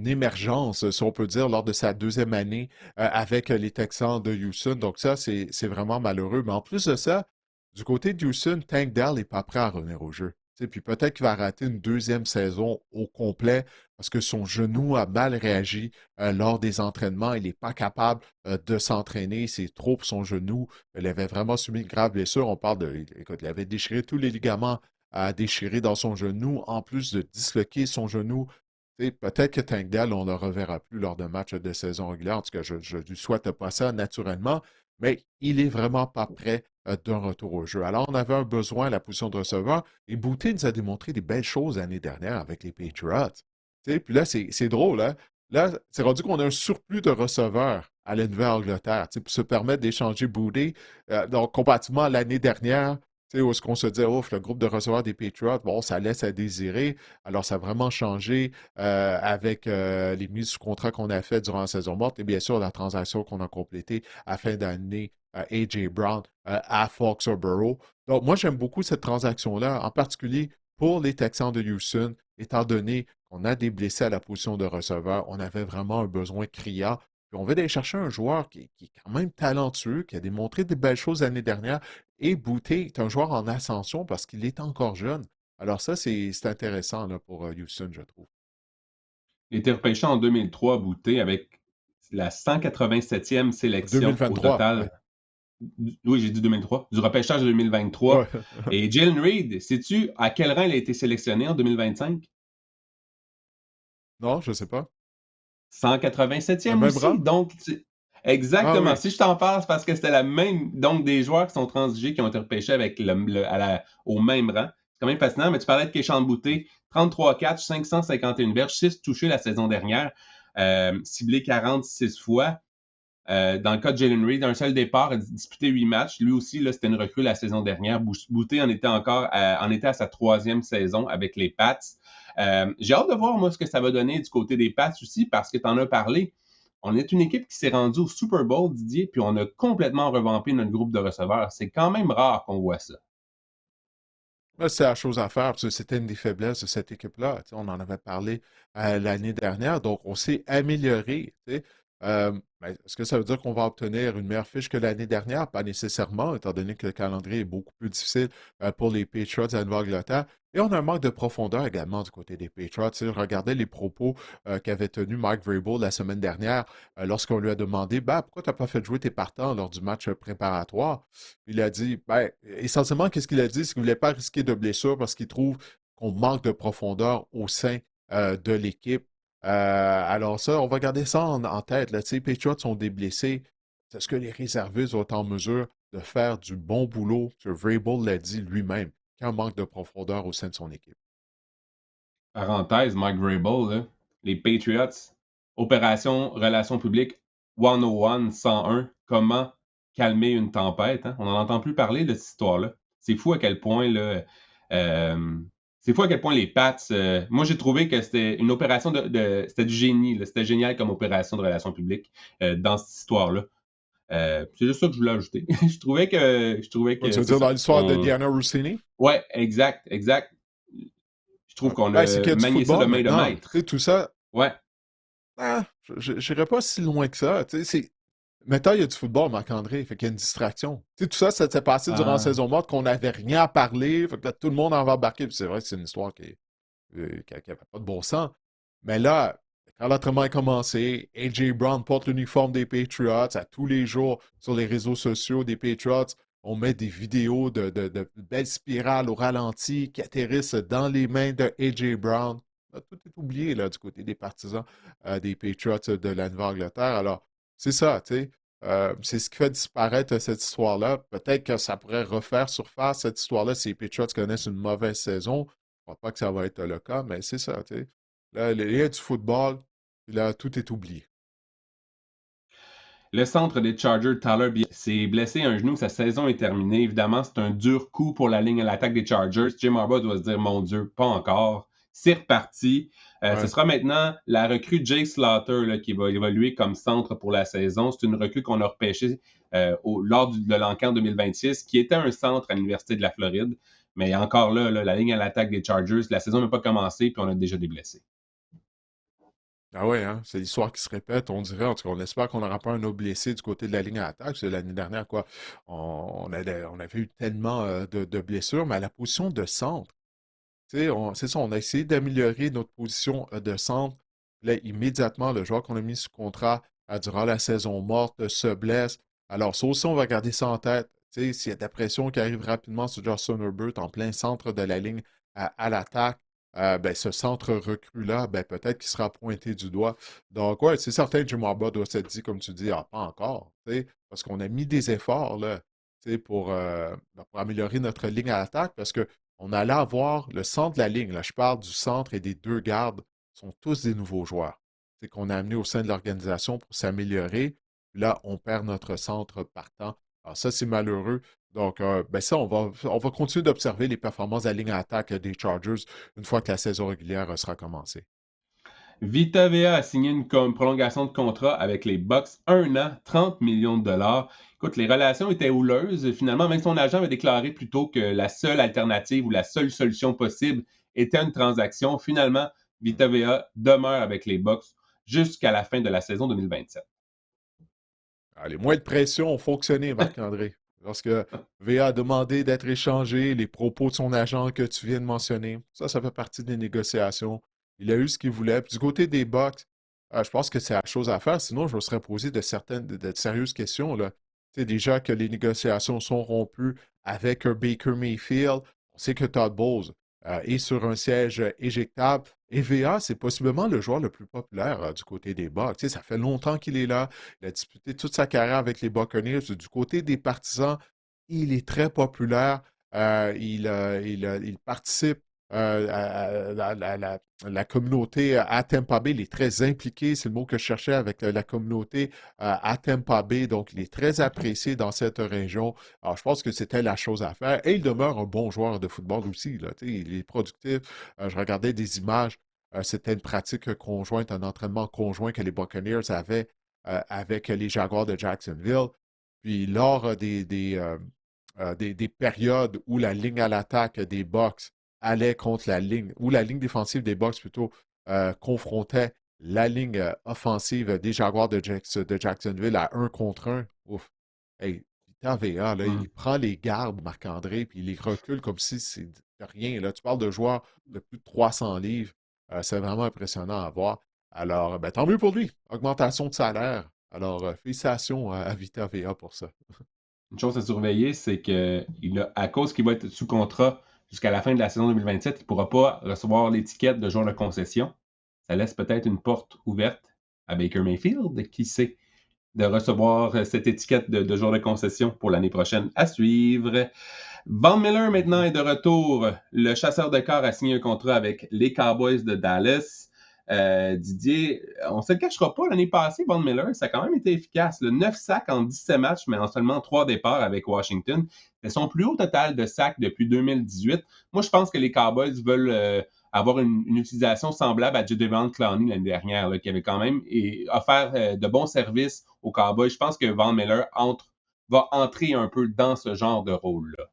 émergence, si on peut dire, lors de sa deuxième année avec les Texans de Houston. Donc, ça, c'est vraiment malheureux. Mais en plus de ça, du côté de Houston, Tank Dell n'est pas prêt à revenir au jeu. Tu sais, puis peut-être qu'il va rater une deuxième saison au complet parce que son genou a mal réagi lors des entraînements. Il n'est pas capable de s'entraîner. C'est trop pour son genou. Il avait vraiment subi une grave blessure. On parle de. Écoute, il avait déchiré tous les ligaments à déchirer dans son genou, en plus de disloquer son genou. Peut-être que Tank Dell, on ne le reverra plus lors de matchs de saison régulière. En tout cas, je ne lui souhaite pas ça naturellement, mais il est vraiment pas prêt d'un retour au jeu. Alors, on avait un besoin à la position de receveur et Boutte nous a démontré des belles choses l'année dernière avec les Patriots. Puis là, c'est drôle, hein? Là, c'est rendu qu'on a un surplus de receveurs à la Nouvelle-Angleterre, pour se permettre d'échanger Boudet. Donc, comparativement à l'année dernière, où est-ce qu'on se dit, ouf, le groupe de receveurs des Patriots, bon, ça laisse à désirer. Alors, ça a vraiment changé avec les mises sous contrat qu'on a fait durant la saison morte et bien sûr la transaction qu'on a complétée à fin d'année A.J. Brown à Foxborough. Donc, moi, j'aime beaucoup cette transaction-là, en particulier pour les Texans de Houston, étant donné qu'on a des blessés à la position de receveur. On avait vraiment un besoin criant. Puis on veut aller chercher un joueur qui est quand même talentueux, qui a démontré des belles choses l'année dernière. Et Boutte est un joueur en ascension parce qu'il est encore jeune. Alors ça, c'est intéressant là, pour Houston, je trouve. Il a été repêché en 2003, Boutte, avec la 187e sélection au 2023, oui. total. Oui, j'ai dit 2003. Du repêchage de Ouais. 2023. Et Jalen Reed, sais-tu à quel rang il a été sélectionné en 2025? Non, je ne sais pas. Le 187e même aussi. rang? Donc, Ah exactement. oui. Si je t'en parle, c'est parce que c'était la même. Donc, des joueurs qui sont transigés, qui ont été repêchés avec au même rang. C'est quand même fascinant. Mais tu parlais de Keyshawn Boutte, 33 catchs, 551 verges, 6 touchés la saison dernière, ciblé 46 fois. Dans le cas de Jalen Reed, un seul départ, a disputé 8 matchs. Lui aussi, là, c'était une recrue la saison dernière. Boutte en était à sa troisième saison avec les Pats. J'ai hâte de voir, moi, ce que ça va donner du côté des Pats aussi, parce que tu en as parlé. On est une équipe qui s'est rendue au Super Bowl, Didier, puis on a complètement revampé notre groupe de receveurs. C'est quand même rare qu'on voit ça. Là, c'est la chose à faire, parce que c'était une des faiblesses de cette équipe-là. On en avait parlé l'année dernière, donc on s'est amélioré. Ben, est-ce que ça veut dire qu'on va obtenir une meilleure fiche que l'année dernière? Pas nécessairement, étant donné que le calendrier est beaucoup plus difficile pour les Patriots à la Nouvelle-Angleterre. Et on a un manque de profondeur également du côté des Patriots. Regardez les propos qu'avait tenus Mike Vrabel la semaine dernière lorsqu'on lui a demandé bah, pourquoi tu n'as pas fait jouer tes partants lors du match préparatoire. Il a dit, ben, essentiellement, qu'est-ce qu'il a dit? C'est qu'il ne voulait pas risquer de blessure parce qu'il trouve qu'on manque de profondeur au sein de l'équipe. Alors ça, on va garder ça en tête. Là. Les Patriots sont des blessés. Est-ce que les réservistes vont être en mesure de faire du bon boulot? Vrabel l'a dit lui-même, qu'il y a un manque de profondeur au sein de son équipe. Parenthèse, Mike Vrabel, là, les Patriots, opération relations publiques 101, 101, comment calmer une tempête. Hein? On n'en entend plus parler de cette histoire-là. C'est fou à quel point, là, euh, c'est fou à quel point les Pats. Moi, j'ai trouvé que c'était une opération c'était du génie. C'était génial comme opération de relations publiques dans cette histoire-là. C'est juste ça que je voulais ajouter. Je trouvais Ouais, tu que veux c'est dire dans ça. l'histoire de Diana Rossini? Ouais, exact, exact. Je trouve Ouais. qu'on Ben, c'est a qu'il y a du manié ça de football main de maintenant. maître. Tout ça, Ouais. je n'irais pas si loin que ça. Maintenant, il y a du football, Marc-André, fait qu'il y a une distraction. Tout ça, ça s'est passé durant la Ah. saison morte, qu'on n'avait rien à parler, fait que là, tout le monde en va embarquer. Puis c'est vrai que c'est une histoire qui n'avait pas de bon sens. Mais là, quand l'entraînement a commencé, A.J. Brown porte l'uniforme des Patriots à tous les jours sur les réseaux sociaux des Patriots. On met des vidéos de belles spirales au ralenti qui atterrissent dans les mains de A.J. Brown. Là, tout est oublié là, du côté des partisans des Patriots de la Nouvelle-Angleterre. Alors, c'est ça, tu sais. C'est ce qui fait disparaître cette histoire-là. Peut-être que ça pourrait refaire surface, cette histoire-là, si les Patriots connaissent une mauvaise saison. Je ne crois pas que ça va être le cas, mais c'est ça, tu sais. Là, il y a du football, puis là, tout est oublié. Le centre des Chargers, Tyler s'est blessé un genou, sa saison est terminée. Évidemment, c'est un dur coup pour la ligne à l'attaque des Chargers. Jim Harbaugh doit se dire, mon Dieu, pas encore. C'est reparti. Ce Ouais. sera maintenant la recrue Jake Slaughter là, qui va évoluer comme centre pour la saison. C'est une recrue qu'on a repêchée lors de l'encan 2026, qui était un centre à l'Université de la Floride. Mais encore là, la ligne à l'attaque des Chargers, la saison n'a pas commencé, puis on a déjà des blessés. Ah ouais, hein? C'est l'histoire qui se répète, on dirait. En tout cas, on espère qu'on n'aura pas un autre blessé du côté de la ligne à attaque. Parce que l'année dernière, quoi, on avait eu tellement de blessures, mais à la position de centre, tu sais, c'est ça, on a essayé d'améliorer notre position de centre. Là, immédiatement, le joueur qu'on a mis sous contrat durant la saison morte se blesse. Alors, ça aussi, on va garder ça en tête. Tu sais, s'il y a de la pression qui arrive rapidement sur Justin Herbert en plein centre de la ligne à l'attaque, ben, ce centre recru-là, ben, peut-être qu'il sera pointé du doigt. Donc, ouais, c'est certain que Jim Harbaugh doit se dire, comme tu dis, ah, pas encore, tu sais, parce qu'on a mis des efforts, là, tu sais, pour améliorer notre ligne à l'attaque, parce que on allait avoir le centre de la ligne. Là, je parle du centre et des deux gardes, sont tous des nouveaux joueurs. C'est qu'on a amené au sein de l'organisation pour s'améliorer. Là, on perd notre centre partant. Alors ça, c'est malheureux. Donc, ben ça, on va continuer d'observer les performances de la ligne à attaque des Chargers une fois que la saison régulière sera commencée. Vita Vea a signé une prolongation de contrat avec les Bucks, 1 an, 30 millions de dollars. Écoute, les relations étaient houleuses. Finalement, même son agent avait déclaré plus tôt que la seule alternative ou la seule solution possible était une transaction. Finalement, Vita Vea demeure avec les Bucks jusqu'à la fin de la saison 2027. Les moyens de pression ont fonctionné, Marc-André. Lorsque VA a demandé d'être échangé, les propos de son agent que tu viens de mentionner, ça fait partie des négociations. Il a eu ce qu'il voulait. Puis du côté des Bucks, je pense que c'est la chose à faire. Sinon, je me serais posé de sérieuses questions, là. Tu sais, déjà que les négociations sont rompues avec un Baker Mayfield, on sait que Todd Bowles est sur un siège éjectable. Et VA, c'est possiblement le joueur le plus populaire du côté des Bucks. Tu sais, ça fait longtemps qu'il est là. Il a disputé toute sa carrière avec les Buccaneers. Du côté des partisans, il est très populaire. Il participe la communauté à Tampa Bay. Il est très impliqué, c'est le mot que je cherchais avec la communauté à Tampa Bay. Donc, il est très apprécié dans cette région. Alors, je pense que c'était la chose à faire. Et il demeure un bon joueur de football aussi. Là. Tu sais, il est productif. Je regardais des images. C'était une pratique conjointe, un entraînement conjoint que les Buccaneers avaient avec les Jaguars de Jacksonville. Puis lors des périodes où la ligne à l'attaque des Bucks allait contre la ligne, où la ligne défensive des Bucks plutôt confrontait la ligne offensive des Jaguars de Jacksonville à un contre un. Ouf. Hey, Vita Vea, là, Mm. il prend les gardes, Marc-André, puis il les recule comme si c'est rien. Là. Tu parles de joueurs de plus de 300 livres. C'est vraiment impressionnant à voir. Alors, ben, tant mieux pour lui. Augmentation de salaire. Alors, félicitations à Vita Vea pour ça. Une chose à surveiller, c'est que à cause qu'il va être sous contrat jusqu'à la fin de la saison 2027, il ne pourra pas recevoir l'étiquette de joueur de concession. Ça laisse peut-être une porte ouverte à Baker Mayfield, qui sait, de recevoir cette étiquette de joueur de concession pour l'année prochaine à suivre. Von Miller maintenant est de retour. Le chasseur de corps a signé un contrat avec les Cowboys de Dallas. Didier, on ne se le cachera pas, l'année passée, Von Miller, ça a quand même été efficace. 9 sacs en 17 matchs, mais en seulement 3 départs avec Washington. C'est son plus haut total de sacs depuis 2018. Moi, je pense que les Cowboys veulent avoir une utilisation semblable à Jadeveon Clowney l'année dernière, là, qui avait quand même offert de bons services aux Cowboys. Je pense que Von Miller va entrer un peu dans ce genre de rôle-là.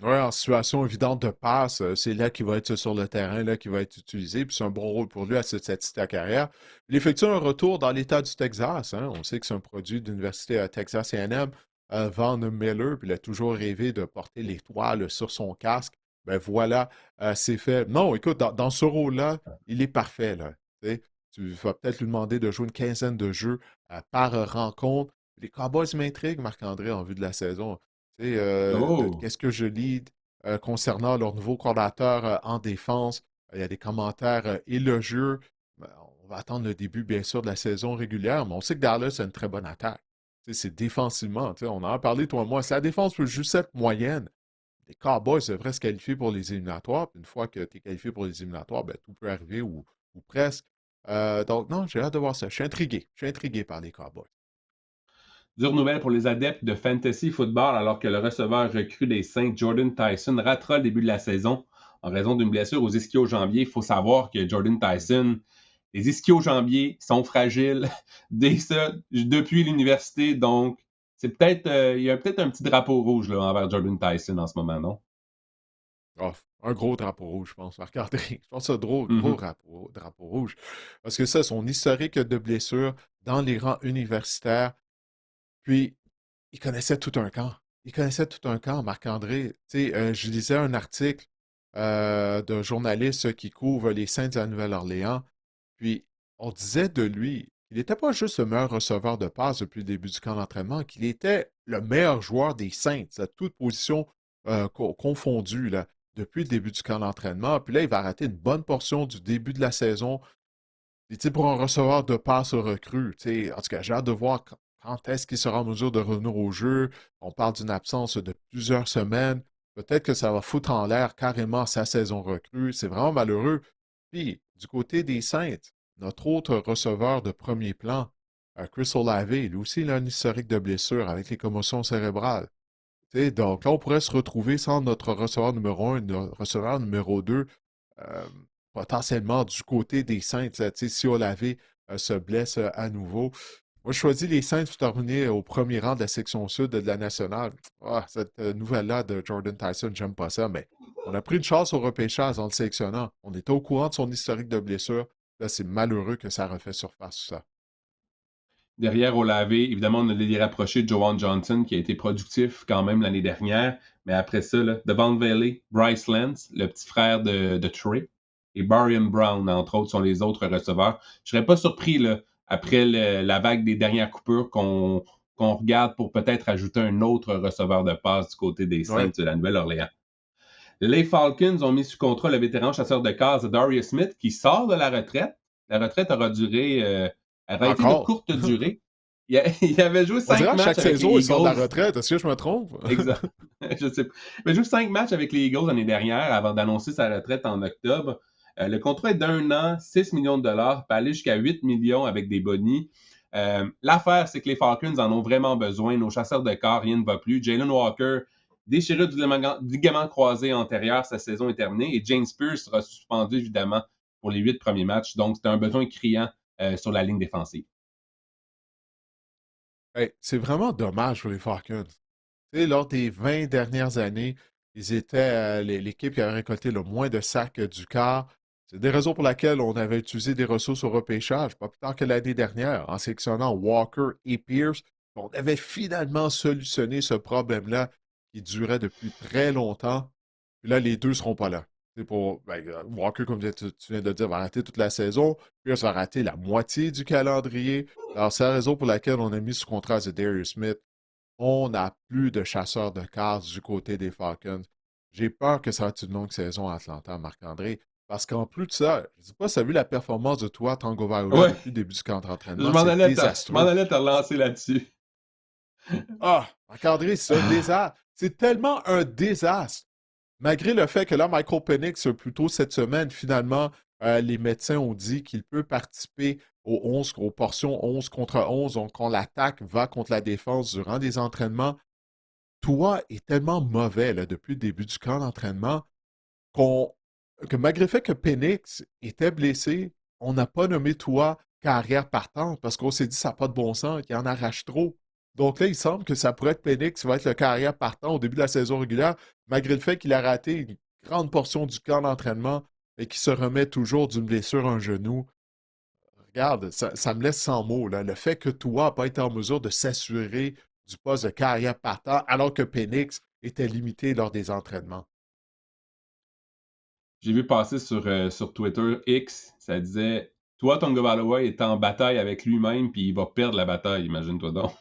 Oui, en situation évidente de passe, c'est là qu'il va être sur le terrain, là qu'il va être utilisé. Puis c'est un bon rôle pour lui à cette de sa carrière. Il effectue un retour dans l'État du Texas. Hein. On sait que c'est un produit de l'Université Texas A&M, Von Miller. Puis il a toujours rêvé de porter l'étoile sur son casque. Ben voilà, c'est fait. Non, écoute, dans ce rôle-là, il est parfait. Là. Tu sais, tu vas peut-être lui demander de jouer une quinzaine de jeux par rencontre. Les Cowboys m'intriguent, Marc-André, en vue de la saison. Tu sais, Oh! qu'est-ce que je lis concernant leur nouveau coordinateur en défense? Il y a des commentaires élogieux. Ben, on va attendre le début, bien sûr, de la saison régulière, mais on sait que Dallas a une très bonne attaque. Tu sais, c'est défensivement. Tu sais, on en a parlé, toi et moi. C'est la défense peut juste être moyenne. Les Cowboys devraient se qualifier pour les éliminatoires. Puis une fois que tu es qualifié pour les éliminatoires, ben, tout peut arriver ou presque. Donc, non, j'ai hâte de voir ça. Je suis intrigué. Je suis intrigué par les Cowboys. Dure nouvelle pour les adeptes de fantasy football alors que le receveur recru des Saints, Jordan Tyson, ratera le début de la saison en raison d'une blessure aux ischio-jambiers. Il faut savoir que Jordan Tyson, les ischio-jambiers sont fragiles dès ça, depuis l'université. Donc, c'est peut-être, il y a peut-être un petit drapeau rouge là, envers Jordan Tyson en ce moment, non? Oh, un gros drapeau rouge, je pense. Marc-André, je pense que c'est un gros Mhm. drapeau rouge. Parce que ça, son historique de blessures dans les rangs universitaires, puis il connaissait tout un camp. Il connaissait tout un camp, Marc-André. Tu sais, je lisais un article d'un journaliste qui couvre les Saints de la Nouvelle-Orléans, puis on disait de lui, il n'était pas juste le meilleur receveur de passe depuis le début du camp d'entraînement, qu'il était le meilleur joueur des Saints, à toute position confondue, là, depuis le début du camp d'entraînement. Puis là, il va arrêter une bonne portion du début de la saison. Puis, tu sais, pour un receveur de passe recrue, tu sais, en tout cas, j'ai hâte de voir quand est-ce qu'il sera en mesure de revenir au jeu. On parle d'une absence de plusieurs semaines. Peut-être que ça va foutre en l'air carrément sa saison recrue. C'est vraiment malheureux. Puis, du côté des Saints, notre autre receveur de premier plan, Chris Olave, lui aussi, il a un historique de blessure avec les commotions cérébrales. Tu sais, donc là, on pourrait se retrouver sans notre receveur numéro un et notre receveur numéro 2 euh, potentiellement du côté des Saints, tu sais, si Olave se blesse à nouveau. Moi, je choisis les Saints pour terminer au premier rang de la section sud de la nationale. Ah, cette nouvelle-là de Jordan Tyson, j'aime pas ça, mais on a pris une chance au repêchage en le sélectionnant. On était au courant de son historique de blessure. Là, c'est malheureux que ça refait surface, tout ça. Derrière Olave, évidemment, on a les rapprochés de Joanne Johnson, qui a été productif quand même l'année dernière. Mais après ça, là, Devon Valley, Bryce Lance, le petit frère de Trey, et Barian Brown, entre autres, sont les autres receveurs. Je ne serais pas surpris, là, après la vague des dernières coupures, qu'on regarde pour peut-être ajouter un autre receveur de passe du côté des Saints Ouais. de la Nouvelle-Orléans. Les Falcons ont mis sous contrat le vétéran chasseur de cases Darius Smith, qui sort de la retraite. La retraite aura été de Encore. courte durée. Il avait joué On dirait 5 à matchs chaque avec les saison, ils sortent de la Eagles. retraite. Est-ce que je me trompe? Exact. Je sais pas. Il a joué 5 matchs avec les Eagles l'année dernière avant d'annoncer sa retraite en octobre. Le contrat est d'un an, 6 millions de dollars, peut aller jusqu'à 8 millions avec des bonnies. L'affaire, c'est que les Falcons en ont vraiment besoin. Nos chasseurs de corps, rien ne va plus. Jalen Walker, déchirure du ligament croisé antérieur, sa saison est terminée. Et James Pierce sera suspendu, évidemment, pour les 8 premiers matchs. Donc, c'est un besoin criant sur la ligne défensive. Hey, c'est vraiment dommage pour les Falcons. Tu sais, lors des 20 dernières années, ils étaient l'équipe qui avait récolté le moins de sacs du quart. C'est des raisons pour lesquelles on avait utilisé des ressources au repêchage, pas plus tard que l'année dernière, en sélectionnant Walker et Pierce. On avait finalement solutionné ce problème-là qui durait depuis très longtemps. Puis là, les deux ne seront pas là. Walker, comme tu viens de dire, va rater toute la saison. Pierce va rater la moitié du calendrier. Alors, c'est la raison pour laquelle on a mis sous contrat Darius Smith. On n'a plus de chasseurs de cartes du côté des Falcons. J'ai peur que ça va être une longue saison à Atlanta, Marc-André. Parce qu'en plus de ça, je ne sais pas si tu as vu la performance de toi, Tango Viola, Ouais, depuis le début du camp je d'entraînement. m'en C'est allais je m'en désastreux. allais te relancer là-dessus. Ah, Marc-André, c'est un désastre. C'est tellement un désastre. Malgré le fait que là, Michael Penix, plus tôt cette semaine, finalement, les médecins ont dit qu'il peut participer aux portions 11 contre 11. Donc, quand l'attaque va contre la défense durant des entraînements, toi est tellement mauvais là, depuis le début du camp d'entraînement qu'on, que malgré le fait que Penix était blessé, on n'a pas nommé toi carrière partante parce qu'on s'est dit ça n'a pas de bon sens, qu'il en arrache trop. Donc là, il semble que ça pourrait être Penix qui va être le carrière partant au début de la saison régulière, malgré le fait qu'il a raté une grande portion du camp d'entraînement et qu'il se remet toujours d'une blessure à un genou. Regarde, ça me laisse sans mots, là. Le fait que toi n'a pas été en mesure de s'assurer du poste de carrière partant, alors que Penix était limité lors des entraînements. J'ai vu passer sur Twitter X, ça disait toi, Tonga Baloy est en bataille avec lui-même, puis il va perdre la bataille, imagine-toi donc.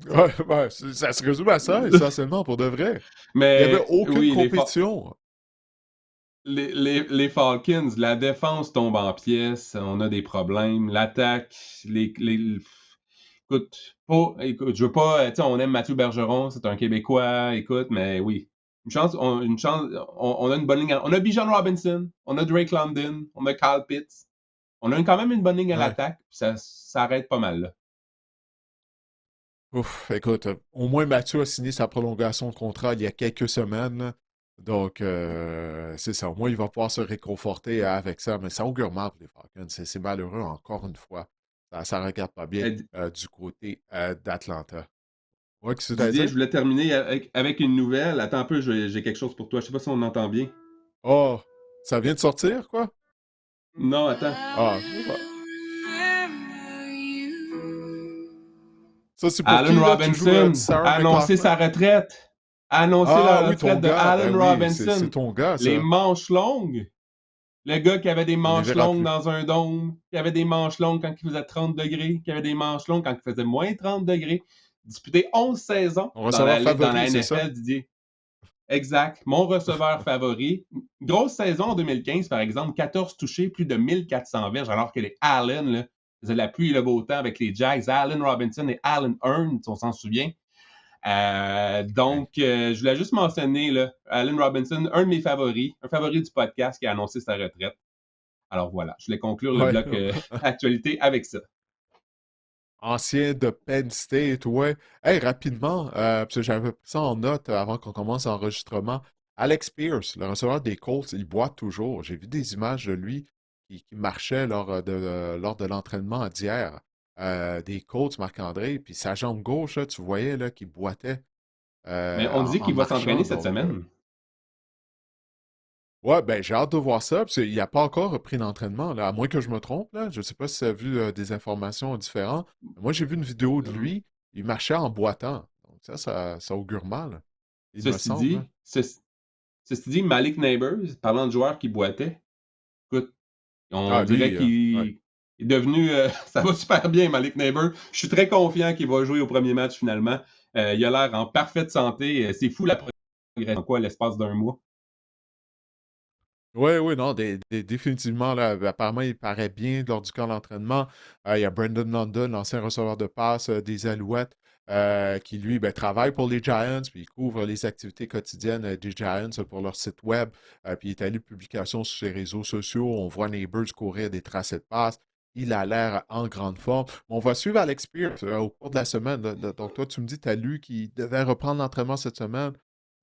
Ouais, ouais, ça se résume à ça, essentiellement, pour de vrai. Il n'y avait Mais aucune oui, compétition. les Falcons, la défense tombe en pièces, on a des problèmes. L'attaque, écoute, je veux pas, tu sais, on aime Mathieu Bergeron, c'est un Québécois, écoute, mais oui. On a une bonne ligne. On a Bijan Robinson, on a Drake London, on a Kyle Pitts. On a quand même une bonne ligne à Ouais. l'attaque, puis ça s'arrête pas mal, là. Ouf, écoute, au moins Mathieu a signé sa prolongation de contrat il y a quelques semaines, là. Donc, c'est ça. Au moins, il va pouvoir se réconforter avec ça. Mais ça augure mal pour les Falcons. C'est malheureux, encore une fois. Ça regarde pas bien du côté d'Atlanta. Ouais, qu'est-ce que tu as Didier, dit? je voulais terminer avec une nouvelle. Attends un peu, j'ai quelque chose pour toi. Je sais pas si on entend bien. Oh, ça vient de sortir, quoi? Non, attends. Ah, ça, c'est pour Allen qui, là? Tu joues Robinson Sarah a annoncé McLachlan? sa retraite. A annoncé Ah la oui, ton retraite de gars. Ben Allen oui, c'est Robinson. ton gars, Les ça. manches longues. Le gars qui avait des On les manches verra longues plus. dans un dôme, qui avait des manches longues quand il faisait 30 degrés, qui avait des manches longues quand il faisait moins 30 degrés. Disputé 11 saisons On dans receveur dans la favori, c'est ça? NFL, Didier. Exact. Mon receveur favori. Grosse saison en 2015, par exemple. 14 touchés, plus de 1400 verges, alors que les Allen, là, faisaient la pluie et le beau temps avec les Jags. Allen Robinson et Allen Hearn, si on s'en souvient. Ouais. Je voulais juste mentionner là, Allen Robinson, un de mes favoris, un favori du podcast qui a annoncé sa retraite. Alors voilà, je voulais conclure le Ouais. bloc actualité avec ça. Ancien de Penn State, ouais. Hey, rapidement, parce que j'avais pris ça en note avant qu'on commence l'enregistrement. Alex Pierce, le receveur des Colts, il boite toujours. J'ai vu des images de lui qui marchait lors de l'entraînement d'hier des Colts, Marc-André, puis sa jambe gauche, là, tu voyais là, qu'il boitait Mais on dit en qu'il va s'entraîner marchant. cette Donc, semaine. ouais, ben j'ai hâte de voir ça, parce qu'il n'a pas encore repris l'entraînement, là, à moins que je me trompe, là. Je ne sais pas si tu as vu des informations différentes. Moi, j'ai vu une vidéo de lui, il marchait en boitant. Donc ça augure mal, il me Ceci semble, hein. dit, ceci dit, Malik Neighbors, parlant de joueurs qui boitaient, écoute, on Ah, dirait lui, ouais. qu'il est devenu. Ça va super bien, Malik Neighbors. Je suis très confiant qu'il va jouer au premier match finalement. Il a l'air en parfaite santé. C'est fou la progression, quoi, l'espace d'un mois. Oui, oui, non, définitivement, là, apparemment, il paraît bien lors du camp d'entraînement. Il y a Brandon London, l'ancien receveur de passe des Alouettes, qui, lui, ben, travaille pour les Giants, puis il couvre les activités quotidiennes des Giants pour leur site web. Puis il est allé publication sur ses réseaux sociaux. On voit Neighbors courir des tracés de passe. Il a l'air en grande forme. On va suivre Alex Pierce au cours de la semaine. Donc, toi, tu me dis, tu as lu qu'il devait reprendre l'entraînement cette semaine.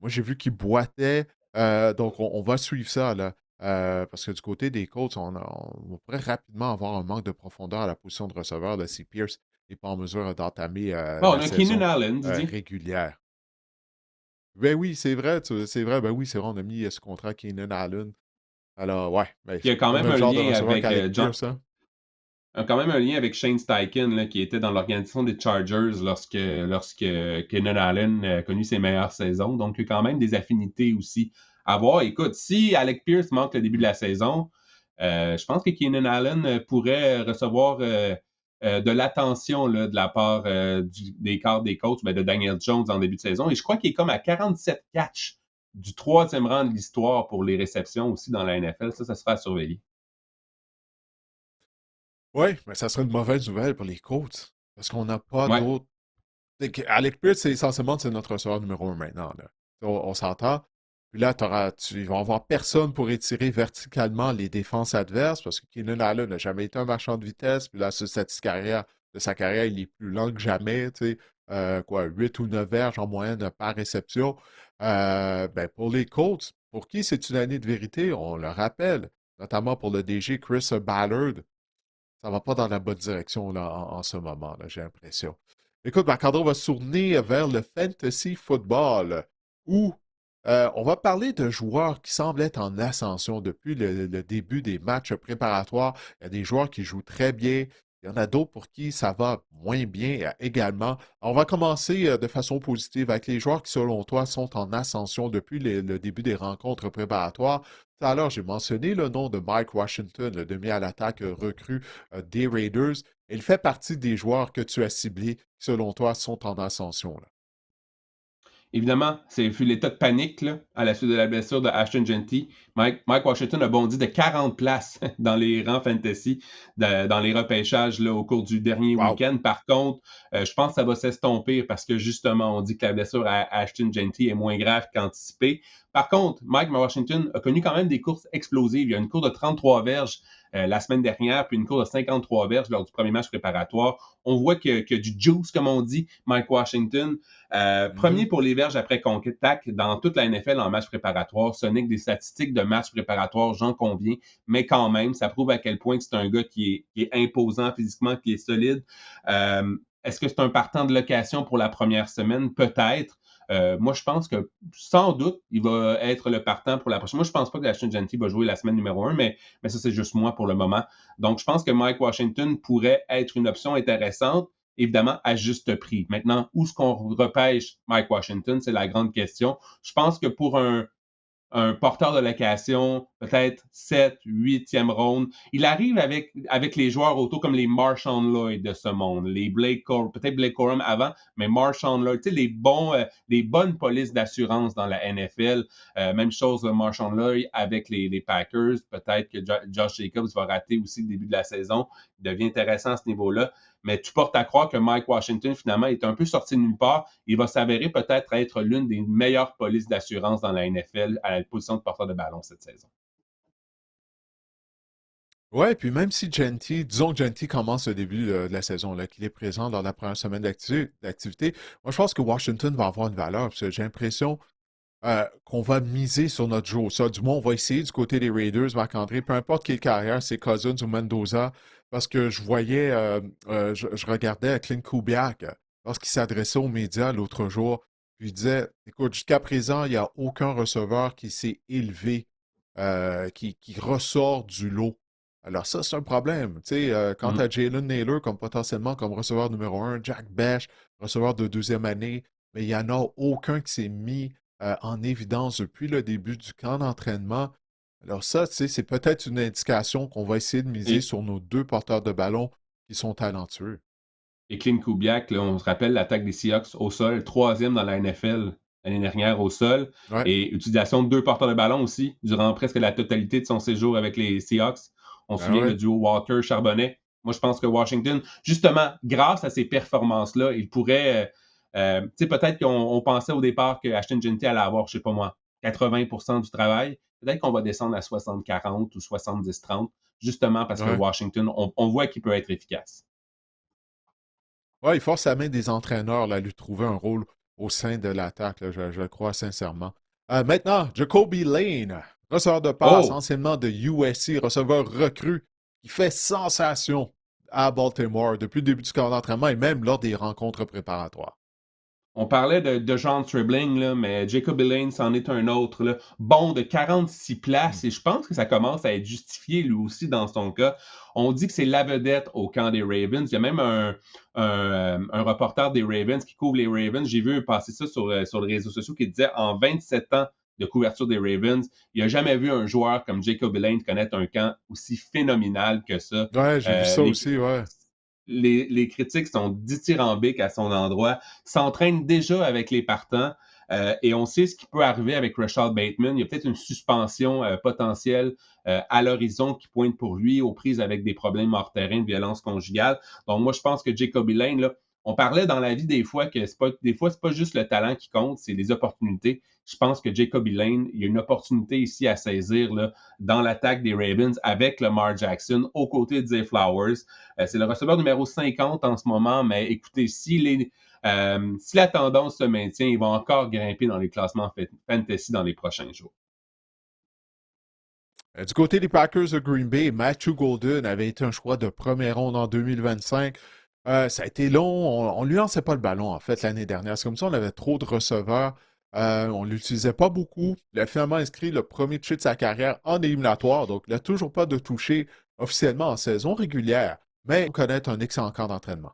Moi, j'ai vu qu'il boitait. Donc, on va suivre ça, là. Parce que du côté des Colts, on pourrait rapidement avoir un manque de profondeur à la position de receveur. Si Pierce n'est pas en mesure d'entamer Bon, on la a Keenan saison Allen, Didier. régulière. Ben oui, c'est vrai, c'est vrai, ben oui, c'est vrai, on a mis ce contrat à Keenan Allen. Alors, ouais, ben, Qui a quand pas le même même un genre de lien receveur avec qu'Alec Pierce, hein? quand même un lien avec Shane Steichen, là, qui était dans l'organisation des Chargers lorsque Keenan Allen a connu ses meilleures saisons. Donc, il y a quand même des affinités aussi à voir. Écoute, si Alec Pierce manque le début de la saison, je pense que Keenan Allen pourrait recevoir de l'attention là, de la part des cadres des coachs de Daniel Jones en début de saison. Et je crois qu'il est comme à 47 catchs du troisième rang de l'histoire pour les réceptions aussi dans la NFL. Ça sera à surveiller. Oui, mais ça serait une mauvaise nouvelle pour les Colts. Parce qu'on n'a pas Ouais. d'autres. Alec Pierce, c'est essentiellement c'est notre receveur numéro un maintenant, là. On s'entend. Puis là, tu vas avoir personne pour étirer verticalement les défenses adverses parce que Keenan Allen n'a jamais été un marchand de vitesse. Puis là, sur cette carrière, de sa carrière, il est plus lent que jamais. Tu sais, 8 ou 9 verges en moyenne par réception. Ben, pour les Colts, pour qui c'est une année de vérité, on le rappelle, notamment pour le DG Chris Ballard, ça va pas dans la bonne direction là, en ce moment, là, j'ai l'impression. Écoute, Marc-André, on va se tourner vers le fantasy football, où on va parler de joueurs qui semblent être en ascension depuis le début des matchs préparatoires. Il y a des joueurs qui jouent très bien. Il y en a d'autres pour qui ça va moins bien également. On va commencer de façon positive avec les joueurs qui, selon toi, sont en ascension depuis le début des rencontres préparatoires. Tout à l'heure, j'ai mentionné le nom de Mike Washington, le demi à l'attaque recrue des Raiders. Il fait partie des joueurs que tu as ciblés, qui, selon toi, sont en ascension, là. Évidemment, c'est fut l'état de panique là, à la suite de la blessure de Ashton Genty. Mike Washington a bondi de 40 places dans les rangs fantasy, dans les repêchages là, au cours du dernier Wow! week-end. Par contre, je pense que ça va s'estomper parce que justement, on dit que la blessure à Ashton Genty est moins grave qu'anticipé. Par contre, Mike Washington a connu quand même des courses explosives. Il y a une course de 33 verges la semaine dernière, puis une course de 53 verges lors du premier match préparatoire. On voit que du juice, comme on dit, Mike Washington. Premier pour les verges après contact dans toute la NFL en match préparatoire. Ce n'est que des statistiques de match préparatoire, j'en conviens, mais quand même, ça prouve à quel point c'est un gars qui est imposant physiquement, qui est solide. Est-ce que c'est un partant de location pour la première semaine? Peut-être. Moi, je pense que sans doute, il va être le partant pour la prochaine. Moi, je pense pas que Ashton Jeanty va jouer la semaine numéro 1, mais ça, c'est juste moi pour le moment. Donc, je pense que Mike Washington pourrait être une option intéressante, évidemment, à juste prix. Maintenant, où est-ce qu'on repêche Mike Washington? C'est la grande question. Je pense que pour un porteur de location, peut-être 7, 8e ronde. Il arrive avec les joueurs auto comme les Marshawn Lloyd de ce monde, les peut-être Blake Corum avant, mais Marshawn Lloyd, tu sais, les bonnes polices d'assurance dans la NFL. Même chose de Marshawn Lloyd avec les Packers. Peut-être que Josh Jacobs va rater aussi le début de la saison. Il devient intéressant à ce niveau-là. Mais tu portes à croire que Mike Washington, finalement, est un peu sorti de nulle part. Il va s'avérer peut-être être l'une des meilleures polices d'assurance dans la NFL à la position de porteur de ballon cette saison. Ouais, puis même si disons que Genty commence le début de la saison, là, qu'il est présent dans la première semaine d'activité, moi je pense que Washington va avoir une valeur, parce que j'ai l'impression qu'on va miser sur notre jeu. Ça, du moins, on va essayer du côté des Raiders, Marc-André, peu importe quelle carrière, c'est Cousins ou Mendoza, parce que je voyais, je regardais à Clint Kubiak lorsqu'il s'adressait aux médias l'autre jour, puis il disait, écoute, jusqu'à présent, il n'y a aucun receveur qui s'est élevé, qui ressort du lot. Alors ça, c'est un problème. Tu sais, quand tu as Jalen Naylor comme potentiellement comme receveur numéro 1, Jack Bech, receveur de deuxième année, mais il n'y en a aucun qui s'est mis en évidence depuis le début du camp d'entraînement. Alors ça, tu sais, c'est peut-être une indication qu'on va essayer de miser Et, sur nos deux porteurs de ballon qui sont talentueux. et Clint Kubiak, là, on se rappelle l'attaque des Seahawks au sol, 3e dans la NFL l'année dernière au sol, Ouais, et utilisation de 2 porteurs de ballon aussi durant presque la totalité de son séjour avec les Seahawks. On se ben souvient le ouais. duo Walker-Charbonnet. Moi, je pense que Washington, justement, grâce à ces performances-là, il pourrait. Tu sais, peut-être qu'on pensait au départ que Ashton Jeanty allait avoir, je sais pas moi, 80% du travail. Peut-être qu'on va descendre à 60-40 ou 70-30, justement parce que Ouais. Washington, on voit qu'il peut être efficace. Ouais, il force la main des entraîneurs là, à lui trouver un rôle au sein de l'attaque, là, je le crois sincèrement. Maintenant, Jacoby Lane, receveur de passe, Oh! anciennement de USC, receveur recru, qui fait sensation à Baltimore depuis le début du camp d'entraînement et même lors des rencontres préparatoires. On parlait de John Stribling, là, mais Jacob Lane, c'en est un autre. Là. Bon, de 46 Hmm. places, et je pense que ça commence à être justifié lui aussi dans son cas. On dit que c'est la vedette au camp des Ravens. Il y a même un reporter des Ravens qui couvre les Ravens. J'ai vu passer ça sur les réseaux sociaux qui disait en 27 ans de couverture des Ravens, il n'a jamais vu un joueur comme Jacob Lane connaître un camp aussi phénoménal que ça. Ouais, j'ai vu ça Les, aussi, ouais. les critiques sont dithyrambiques à son endroit, s'entraîne déjà avec les partants et on sait ce qui peut arriver avec Rashad Bateman. Il y a peut-être une suspension potentielle à l'horizon qui pointe pour lui aux prises avec des problèmes hors terrain de violence conjugale. Donc moi, je pense que Jacoby Lane, là, on parlait dans la vie des fois que des fois, c'est pas juste le talent qui compte, c'est les opportunités. Je pense que Jacoby Lane, il y a une opportunité ici à saisir là, dans l'attaque des Ravens avec Lamar Jackson aux côtés de Zay Flowers. C'est le receveur numéro 50 en ce moment, mais écoutez, si la tendance se maintient, il va encore grimper dans les classements fantasy dans les prochains jours. Du côté des Packers de Green Bay, Matthew Golden avait été un choix de première ronde en 2025. Ça a été long. On ne lui lançait pas le ballon, en fait, l'année dernière. C'est comme ça, on avait trop de receveurs. On ne l'utilisait pas beaucoup. Il a finalement inscrit le premier touché de sa carrière en éliminatoire. Donc, il n'a toujours pas de touché officiellement en saison régulière. Mais on connaît un excellent camp d'entraînement.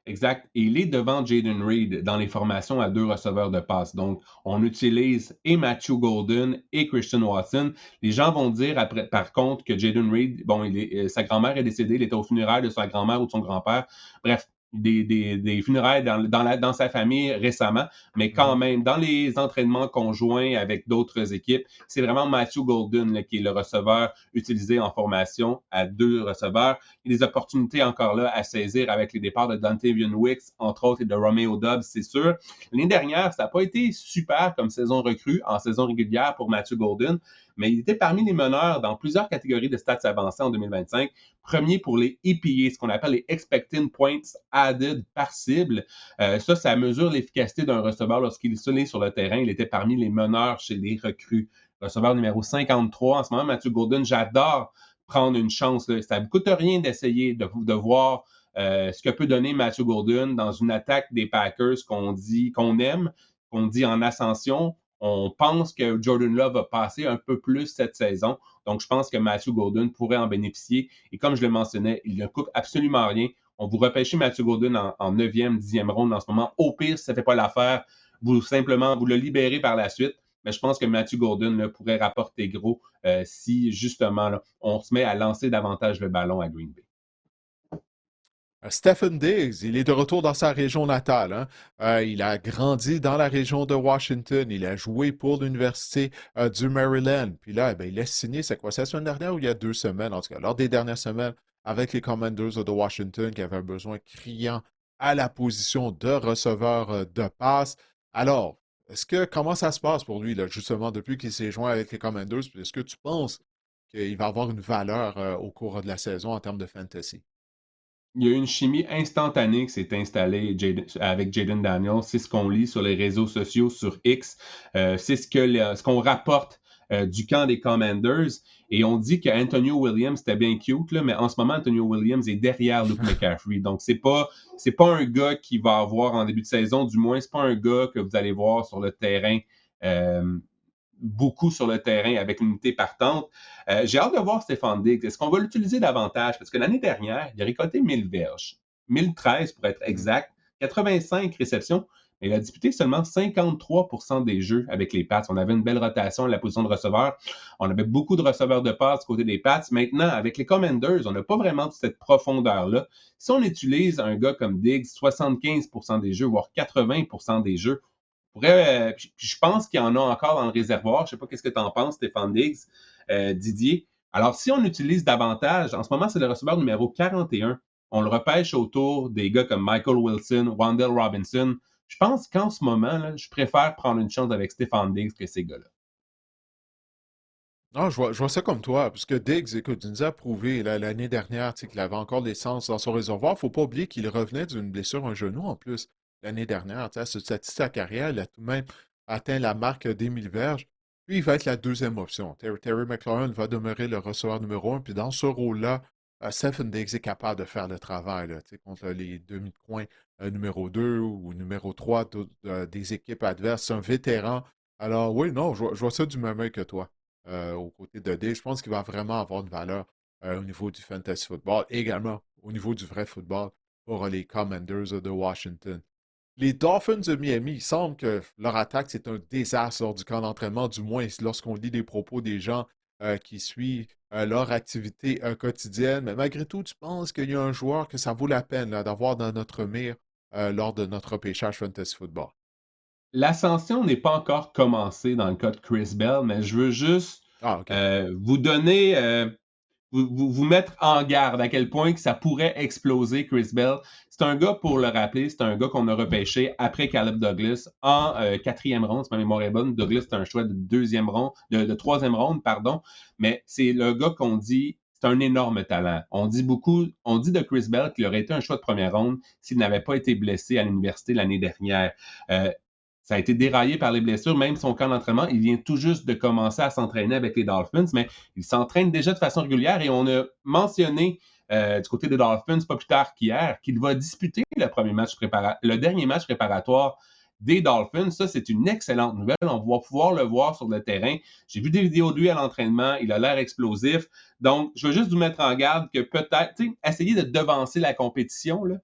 Exact. Et il est devant Jaden Reed dans les formations à 2 receveurs de passe. Donc, on utilise et Matthew Golden et Christian Watson. Les gens vont dire après, par contre que Jaden Reed, bon, sa grand-mère est décédée, il était au funérailles de sa grand-mère ou de son grand-père. Bref, des funérailles dans sa famille récemment, mais quand Mhm. même, dans les entraînements conjoints avec d'autres équipes, c'est vraiment Matthew Golden là, qui est le receveur utilisé en formation à 2 receveurs. Il y a des opportunités encore là à saisir avec les départs de Dontavian Wicks, entre autres, et de Romeo Dobbs, c'est sûr. L'année dernière, ça n'a pas été super comme saison recrue en saison régulière pour Matthew Golden, mais il était parmi les meneurs dans plusieurs catégories de stats avancées en 2025. Premier pour les EPA, ce qu'on appelle les Expected Points Added par cible. Ça mesure l'efficacité d'un receveur lorsqu'il est sur le terrain. Il était parmi les meneurs chez les recrues. Receveur numéro 53 en ce moment, Matthew Golden, j'adore prendre une chance. Là. Ça ne coûte rien d'essayer de voir ce que peut donner Matthew Golden dans une attaque des Packers qu'on aime, qu'on dit en ascension. On pense que Jordan Love va passer un peu plus cette saison. Donc, je pense que Matthew Golden pourrait en bénéficier. Et comme je le mentionnais, il ne coûte absolument rien. On vous repêchez Matthew Golden en 9e, 10e ronde en ce moment. Au pire, si ça ne fait pas l'affaire, vous le libérez par la suite. Mais je pense que Matthew Golden là, pourrait rapporter gros si, justement, là, on se met à lancer davantage le ballon à Green Bay. Stephen Diggs, il est de retour dans sa région natale. Hein. Il a grandi dans la région de Washington. Il a joué pour l'Université du Maryland. Puis là, ben, il a signé, c'est quoi, c'est la semaine dernière ou il y a 2 semaines, en tout cas, lors des dernières semaines, avec les Commanders de Washington qui avaient un besoin criant à la position de receveur de passe. Alors, comment ça se passe pour lui, là, justement, depuis qu'il s'est joint avec les Commanders? Est-ce que tu penses qu'il va avoir une valeur au cours de la saison en termes de fantasy? Il y a une chimie instantanée qui s'est installée avec Jaden Daniels. C'est ce qu'on lit sur les réseaux sociaux, sur X. C'est ce qu'on rapporte du camp des Commanders. Et on dit qu'Antonio Williams, c'était bien cute, là, mais en ce moment, Antonio Williams est derrière Luke McCaffrey. Donc, c'est pas un gars qui va avoir en début de saison, du moins, c'est pas un gars que vous allez voir sur le terrain beaucoup sur le terrain avec l'unité partante. J'ai hâte de voir Stéphane Diggs. Est-ce qu'on va l'utiliser davantage? Parce que l'année dernière, il a récolté 1000 verges, 1013 pour être exact, 85 réceptions, mais il a disputé seulement 53% des jeux avec les Pats. On avait une belle rotation à la position de receveur. On avait beaucoup de receveurs de passe du côté des Pats. Maintenant, avec les Commanders, on n'a pas vraiment cette profondeur-là. Si on utilise un gars comme Diggs, 75% des jeux, voire 80% des jeux, je pense qu'il y en a encore dans le réservoir. Je ne sais pas qu'est-ce que tu en penses, Stéphane Diggs, Didier. Alors, si on utilise davantage, en ce moment, c'est le receveur numéro 41. On le repêche autour des gars comme Michael Wilson, Wandale Robinson. Je pense qu'en ce moment, là, je préfère prendre une chance avec Stéphane Diggs que ces gars-là. Non, je vois ça comme toi, parce que Diggs, écoute, il nous a prouvé l'année dernière qu'il avait encore l'essence dans son réservoir. Il ne faut pas oublier qu'il revenait d'une blessure à un genou en plus l'année dernière. À ce stade de sa carrière, il a tout de même atteint la marque des 1000 verges. Puis il va être la deuxième option. Terry McLaurin va demeurer le receveur numéro un. Puis dans ce rôle-là, Stephen Diggs est capable de faire le travail là, contre les demi de coin numéro 2 ou numéro 3 des équipes adverses. C'est un vétéran. Alors oui, non, je vois ça du même œil que toi aux côtés de D. Je pense qu'il va vraiment avoir une valeur au niveau du fantasy football et également au niveau du vrai football pour les Commanders de Washington. Les Dolphins de Miami, il semble que leur attaque, c'est un désastre lors du camp d'entraînement, du moins lorsqu'on lit les propos des gens qui suivent leur activité quotidienne. Mais malgré tout, tu penses qu'il y a un joueur que ça vaut la peine d'avoir dans notre mire lors de notre pêchage fantasy football? L'ascension n'est pas encore commencée dans le cas de Chris Bell, mais je veux juste Ah, OK. vous donner vous mettre en garde à quel point que ça pourrait exploser Chris Bell. C'est un gars, pour le rappeler, c'est un gars qu'on a repêché après Caleb Douglas en quatrième ronde, si ma mémoire est bonne. Douglas, c'est un choix de deuxième ronde, de troisième ronde, pardon. Mais c'est le gars qu'on dit, c'est un énorme talent. On dit de Chris Bell qu'il aurait été un choix de première ronde s'il n'avait pas été blessé à l'université l'année dernière. Euh, Ça a été déraillé par les blessures, même son camp d'entraînement. Il vient tout juste de commencer à s'entraîner avec les Dolphins, mais il s'entraîne déjà de façon régulière et on a mentionné du côté des Dolphins, pas plus tard qu'hier, qu'il va disputer le dernier match préparatoire des Dolphins. Ça, c'est une excellente nouvelle. On va pouvoir le voir sur le terrain. J'ai vu des vidéos de lui à l'entraînement. Il a l'air explosif. Donc, je veux juste vous mettre en garde que peut-être, essayez de devancer la compétition, là,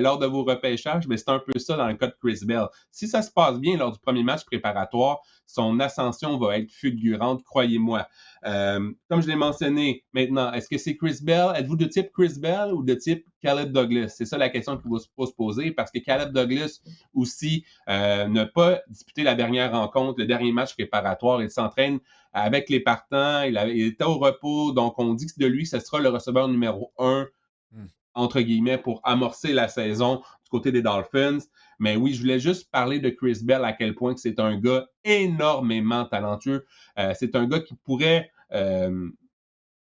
lors de vos repêchages, mais c'est un peu ça dans le cas de Chris Bell. Si ça se passe bien lors du premier match préparatoire, son ascension va être fulgurante, croyez-moi. Comme je l'ai mentionné maintenant, est-ce que c'est Chris Bell? Êtes-vous de type Chris Bell ou de type Caleb Douglas? C'est ça la question qu'il faut se poser parce que Caleb Douglas aussi n'a pas disputé la dernière rencontre, le dernier match préparatoire. Il s'entraîne avec les partants, il était au repos, donc on dit que de lui, ce sera le receveur numéro 1 Hmm. entre guillemets, pour amorcer la saison du côté des Dolphins. Mais oui, je voulais juste parler de Chris Bell, à quel point que c'est un gars énormément talentueux. C'est un gars qui pourrait,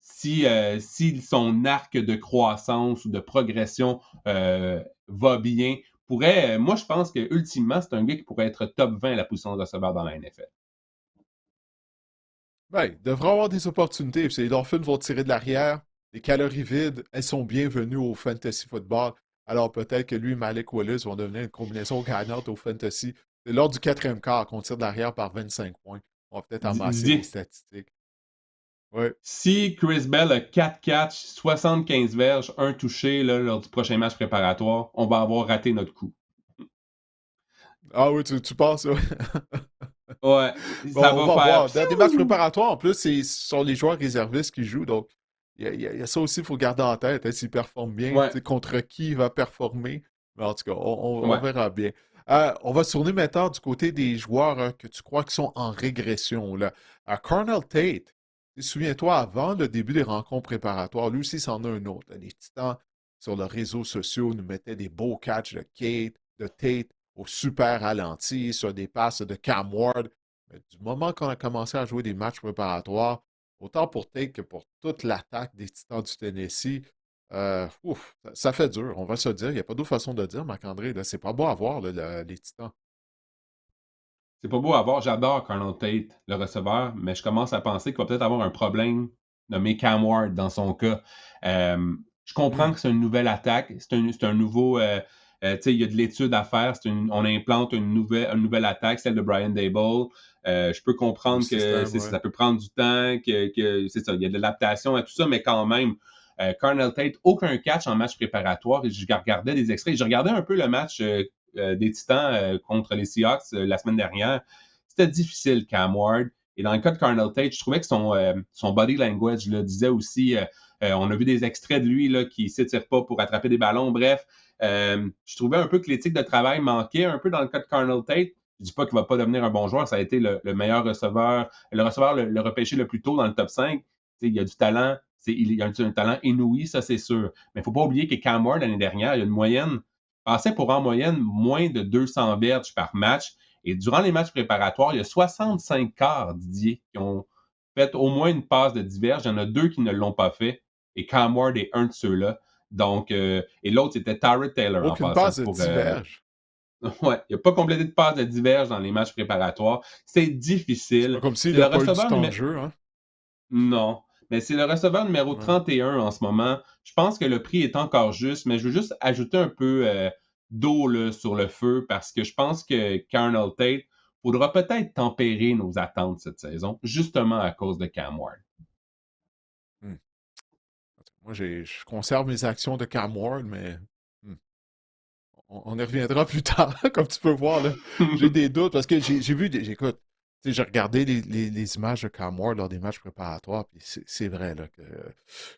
si son arc de croissance ou de progression va bien, moi, je pense que ultimement, c'est un gars qui pourrait être top 20 à la position de receveur dans la NFL. Ben, il devrait avoir des opportunités. Puis les Dolphins vont tirer de l'arrière. Les calories vides, elles sont bienvenues au fantasy football. Alors peut-être que lui et Malik Willis vont devenir une combinaison gagnante au fantasy. C'est lors du quatrième quart qu'on tire de l'arrière par 25 points. On va peut-être amasser des Didier, statistiques. Oui. si Chris Bell a 4 catchs, 75 verges, un touché là, lors du prochain match préparatoire, on va avoir raté notre coup. Ah oui, tu penses, ouais. Ouais, Bon, ça on va va faire voir. Dans des matchs pfiou! préparatoires, en plus, ce sont les joueurs réservistes qui jouent. Donc, il y a ça aussi, il faut garder en tête. Hein, s'il performe bien, tu Ouais, sais, contre qui il va performer. Mais en tout cas, on ouais. verra bien. On va se tourner maintenant du côté des joueurs que tu crois qui sont en régression. Là. Cornell Tate, souviens-toi, avant le début des rencontres préparatoires, lui aussi, c'en a un autre. Les Titans, sur les réseaux sociaux, nous mettaient des beaux catchs de Tate au super ralenti sur des passes de Cam Ward. Mais du moment qu'on a commencé à jouer des matchs préparatoires, autant pour Tate que pour toute l'attaque des Titans du Tennessee, ça fait dur, on va se le dire. Il n'y a pas d'autre façon de dire, Marc-André. C'est pas beau à voir, là, les Titans. C'est pas beau à voir. J'adore Colonel Tate, le receveur, mais je commence à penser qu'il va peut-être avoir un problème nommé Cam Ward dans son cas. Je comprends Hmm. que c'est une nouvelle attaque, c'est un nouveau. Tu sais, il y a de l'étude à faire. On implante une nouvelle attaque, celle de Brian Dable. Je peux Nouveau comprendre que système, ouais. ça peut prendre du temps, que c'est ça, il y a de l'adaptation à tout ça, mais quand même, Colonel Tate, aucun catch en match préparatoire. Et je regardais des extraits. Je regardais un peu le match des Titans contre les Seahawks la semaine dernière. C'était difficile, Cam Ward. Et dans le cas de Colonel Tate, je trouvais que son body language là, disait aussi, on a vu des extraits de lui là, qui ne s'étire pas pour attraper des ballons. Bref, je trouvais un peu que l'éthique de travail manquait un peu dans le cas de Colonel Tate. Je ne dis pas qu'il ne va pas devenir un bon joueur. Ça a été le meilleur receveur, le repêché le plus tôt dans le top 5. Il y a du talent. Il y a un talent inouï, ça c'est sûr. Mais il ne faut pas oublier que Cam Ward, l'année dernière, il y a une moyenne passait pour en moyenne moins de 200 verges par match. Et durant les matchs préparatoires, il y a 65 quarts, Didier, qui ont fait au moins une passe de 10 verges. Il y en a 2 qui ne l'ont pas fait. Et Cam Ward est un de ceux-là. Donc, et l'autre, c'était Tyrod Taylor en Aucune passant. passe de diverge. Ouais, il n'a pas complété de passe de diverge dans les matchs préparatoires. C'est C'est pas difficile. comme s'il C'est n'a le pas eu du receveur temps de numéro. jeu, hein? Non. Mais c'est le receveur numéro Ouais. 31 en ce moment. Je pense que le prix est encore juste, mais je veux juste ajouter un peu d'eau là, sur le feu parce que je pense que Colonel Tate faudra peut-être tempérer nos attentes cette saison, justement à cause de Cam Ward. Hmm. Moi, je conserve mes actions de Cam Ward, mais hmm, on y reviendra plus tard. Comme tu peux voir, là, j'ai des doutes parce que j'ai vu, j'écoute, j'ai regardé les images de Cam Ward lors des matchs préparatoires, puis c'est vrai là, que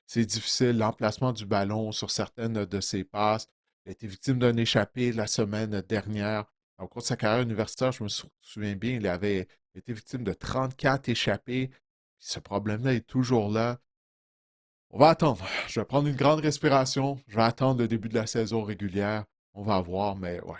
c'est difficile, l'emplacement du ballon sur certaines de ses passes. Il a été victime d'un échappé la semaine dernière. Au cours de sa carrière universitaire, je me souviens bien, il avait été victime de 34 échappés. Ce problème-là est toujours là. On va attendre. Je vais prendre une grande respiration. Je vais attendre le début de la saison régulière. On va voir, mais ouais,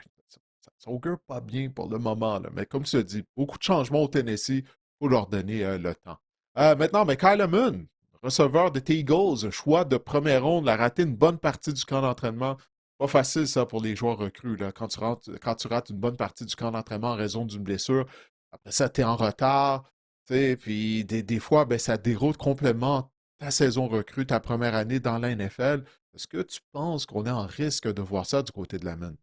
ça augure pas bien pour le moment. Là. Mais comme tu as dit, beaucoup de changements au Tennessee. Il faut leur donner le temps. Maintenant, mais Kyle Moon, receveur de T-Eagles, choix de première ronde, a raté une bonne partie du camp d'entraînement. Pas facile, ça, pour les joueurs recrues. Là. Quand tu rates une bonne partie du camp d'entraînement en raison d'une blessure, après ça, tu es en retard. Puis des fois, ben, ça déroute complètement ta saison recrue, ta première année dans la NFL. Est-ce que tu penses qu'on est en risque de voir ça du côté de la main?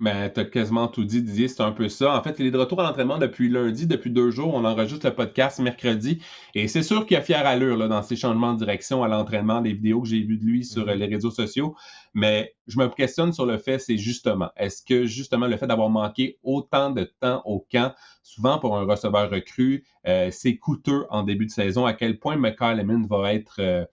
Ben, t'as quasiment tout dit, Didier, c'est un peu ça. En fait, il est de retour à l'entraînement depuis lundi, depuis 2 jours. On enregistre le podcast mercredi. Et c'est sûr qu'il a fière allure là, dans ses changements de direction à l'entraînement, les vidéos que j'ai vues de lui sur Mhm. les réseaux sociaux. Mais je me questionne sur le fait, c'est justement, est-ce que justement le fait d'avoir manqué autant de temps au camp, souvent pour un receveur recru, c'est coûteux en début de saison, à quel point McCall va être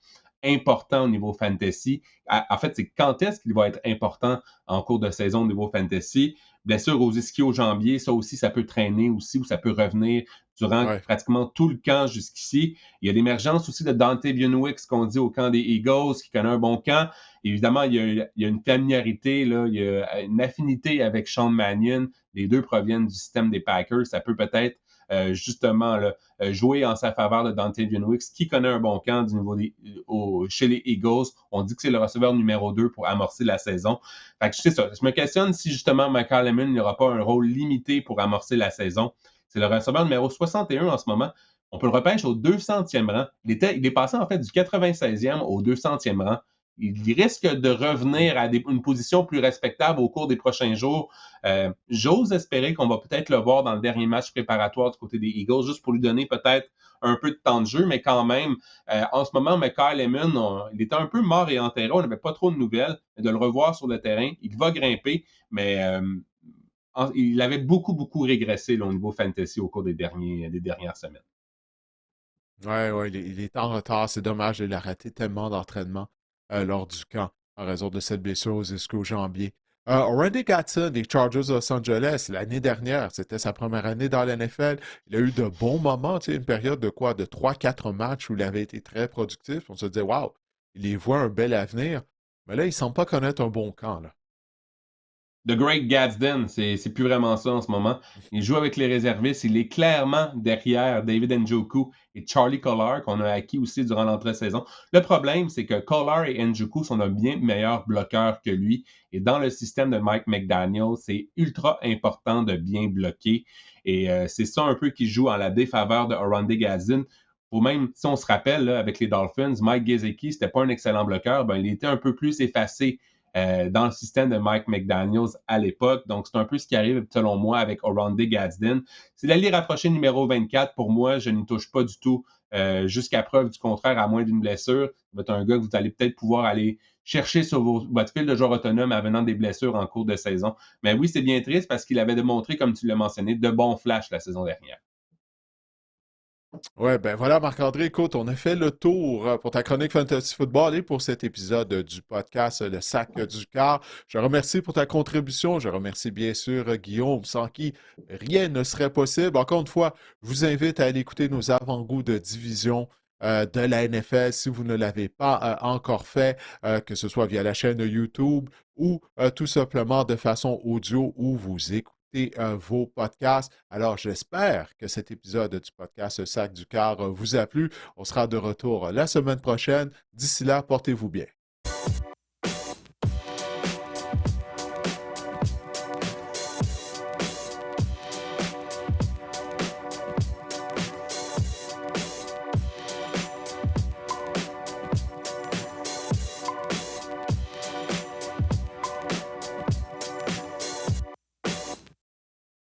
important au niveau fantasy. En fait, c'est quand est-ce qu'il va être important en cours de saison au niveau fantasy. Blessure aux ischio-jambiers, ça aussi, ça peut traîner aussi ou ça peut revenir durant Ouais. pratiquement tout le camp jusqu'ici. Il y a l'émergence aussi de Dante Bionwick, ce qu'on dit au camp des Eagles, qui connaît un bon camp. Évidemment, il y a une familiarité, là, il y a une affinité avec Sean Mannion. Les deux proviennent du système des Packers. Ça peut peut-être justement là, jouer en sa faveur de Dante Bionwick, qui connaît un bon camp du niveau chez les Eagles. On dit que c'est le receveur numéro 2 pour amorcer la saison. Fait que c'est ça. Je me questionne si justement Michael Lemon n'aura pas un rôle limité pour amorcer la saison. C'est le receveur numéro 61 en ce moment. On peut le repêcher au 200e rang. Il est passé en fait du 96e au 200e rang. Il risque de revenir à une position plus respectable au cours des prochains jours. J'ose espérer qu'on va peut-être le voir dans le dernier match préparatoire du côté des Eagles, juste pour lui donner peut-être un peu de temps de jeu, mais quand même, en ce moment, Michael Lemon, il était un peu mort et enterré, on n'avait pas trop de nouvelles. De le revoir sur le terrain, il va grimper, mais il avait beaucoup, beaucoup régressé là, au niveau fantasy au cours des dernières semaines. Ouais, il est en retard. C'est dommage, il a raté tellement d'entraînement lors du camp en raison de cette blessure aux ischio-jambiers. Randy Gatson des Chargers de Los Angeles, l'année dernière, c'était sa première année dans l'NFL. Il a eu de bons moments, tu sais, une période de quoi? De 3-4 matchs où il avait été très productif. On se disait, waouh, il y voit un bel avenir. Mais là, il ne semble pas connaître un bon camp, là. The Great Gadsden, c'est plus vraiment ça en ce moment. Il joue avec les réservistes. Il est clairement derrière David Njoku et Charlie Collar, qu'on a acquis aussi durant l'entre-saison. Le problème, c'est que Collar et Njoku sont un bien meilleur bloqueur que lui. Et dans le système de Mike McDaniel, c'est ultra important de bien bloquer. Et c'est ça un peu qui joue en la défaveur de Oronde Gadsden. Ou même, si on se rappelle, là, avec les Dolphins, Mike Gesicki, c'était pas un excellent bloqueur, ben, il était un peu plus effacé dans le système de Mike McDaniels à l'époque. Donc, c'est un peu ce qui arrive, selon moi, avec Oronde Gadsden. C'est l'allié rapproché numéro 24. Pour moi, je n'y touche pas du tout jusqu'à preuve du contraire, à moins d'une blessure. Ça va être un gars que vous allez peut-être pouvoir aller chercher sur votre fil de joueur autonome avenant des blessures en cours de saison. Mais oui, c'est bien triste parce qu'il avait démontré, comme tu l'as mentionné, de bons flashs la saison dernière. Ouais, ben voilà, Marc-André, écoute, on a fait le tour pour ta chronique Fantasy Football et pour cet épisode du podcast Le Sac du Car. Je remercie pour ta contribution. Je remercie bien sûr Guillaume, sans qui rien ne serait possible. Encore une fois, je vous invite à aller écouter nos avant-goûts de division de la NFL si vous ne l'avez pas encore fait, que ce soit via la chaîne YouTube ou tout simplement de façon audio où vous écoutez vos podcasts. Alors, j'espère que cet épisode du podcast Sac du Car vous a plu. On sera de retour la semaine prochaine. D'ici là, portez-vous bien.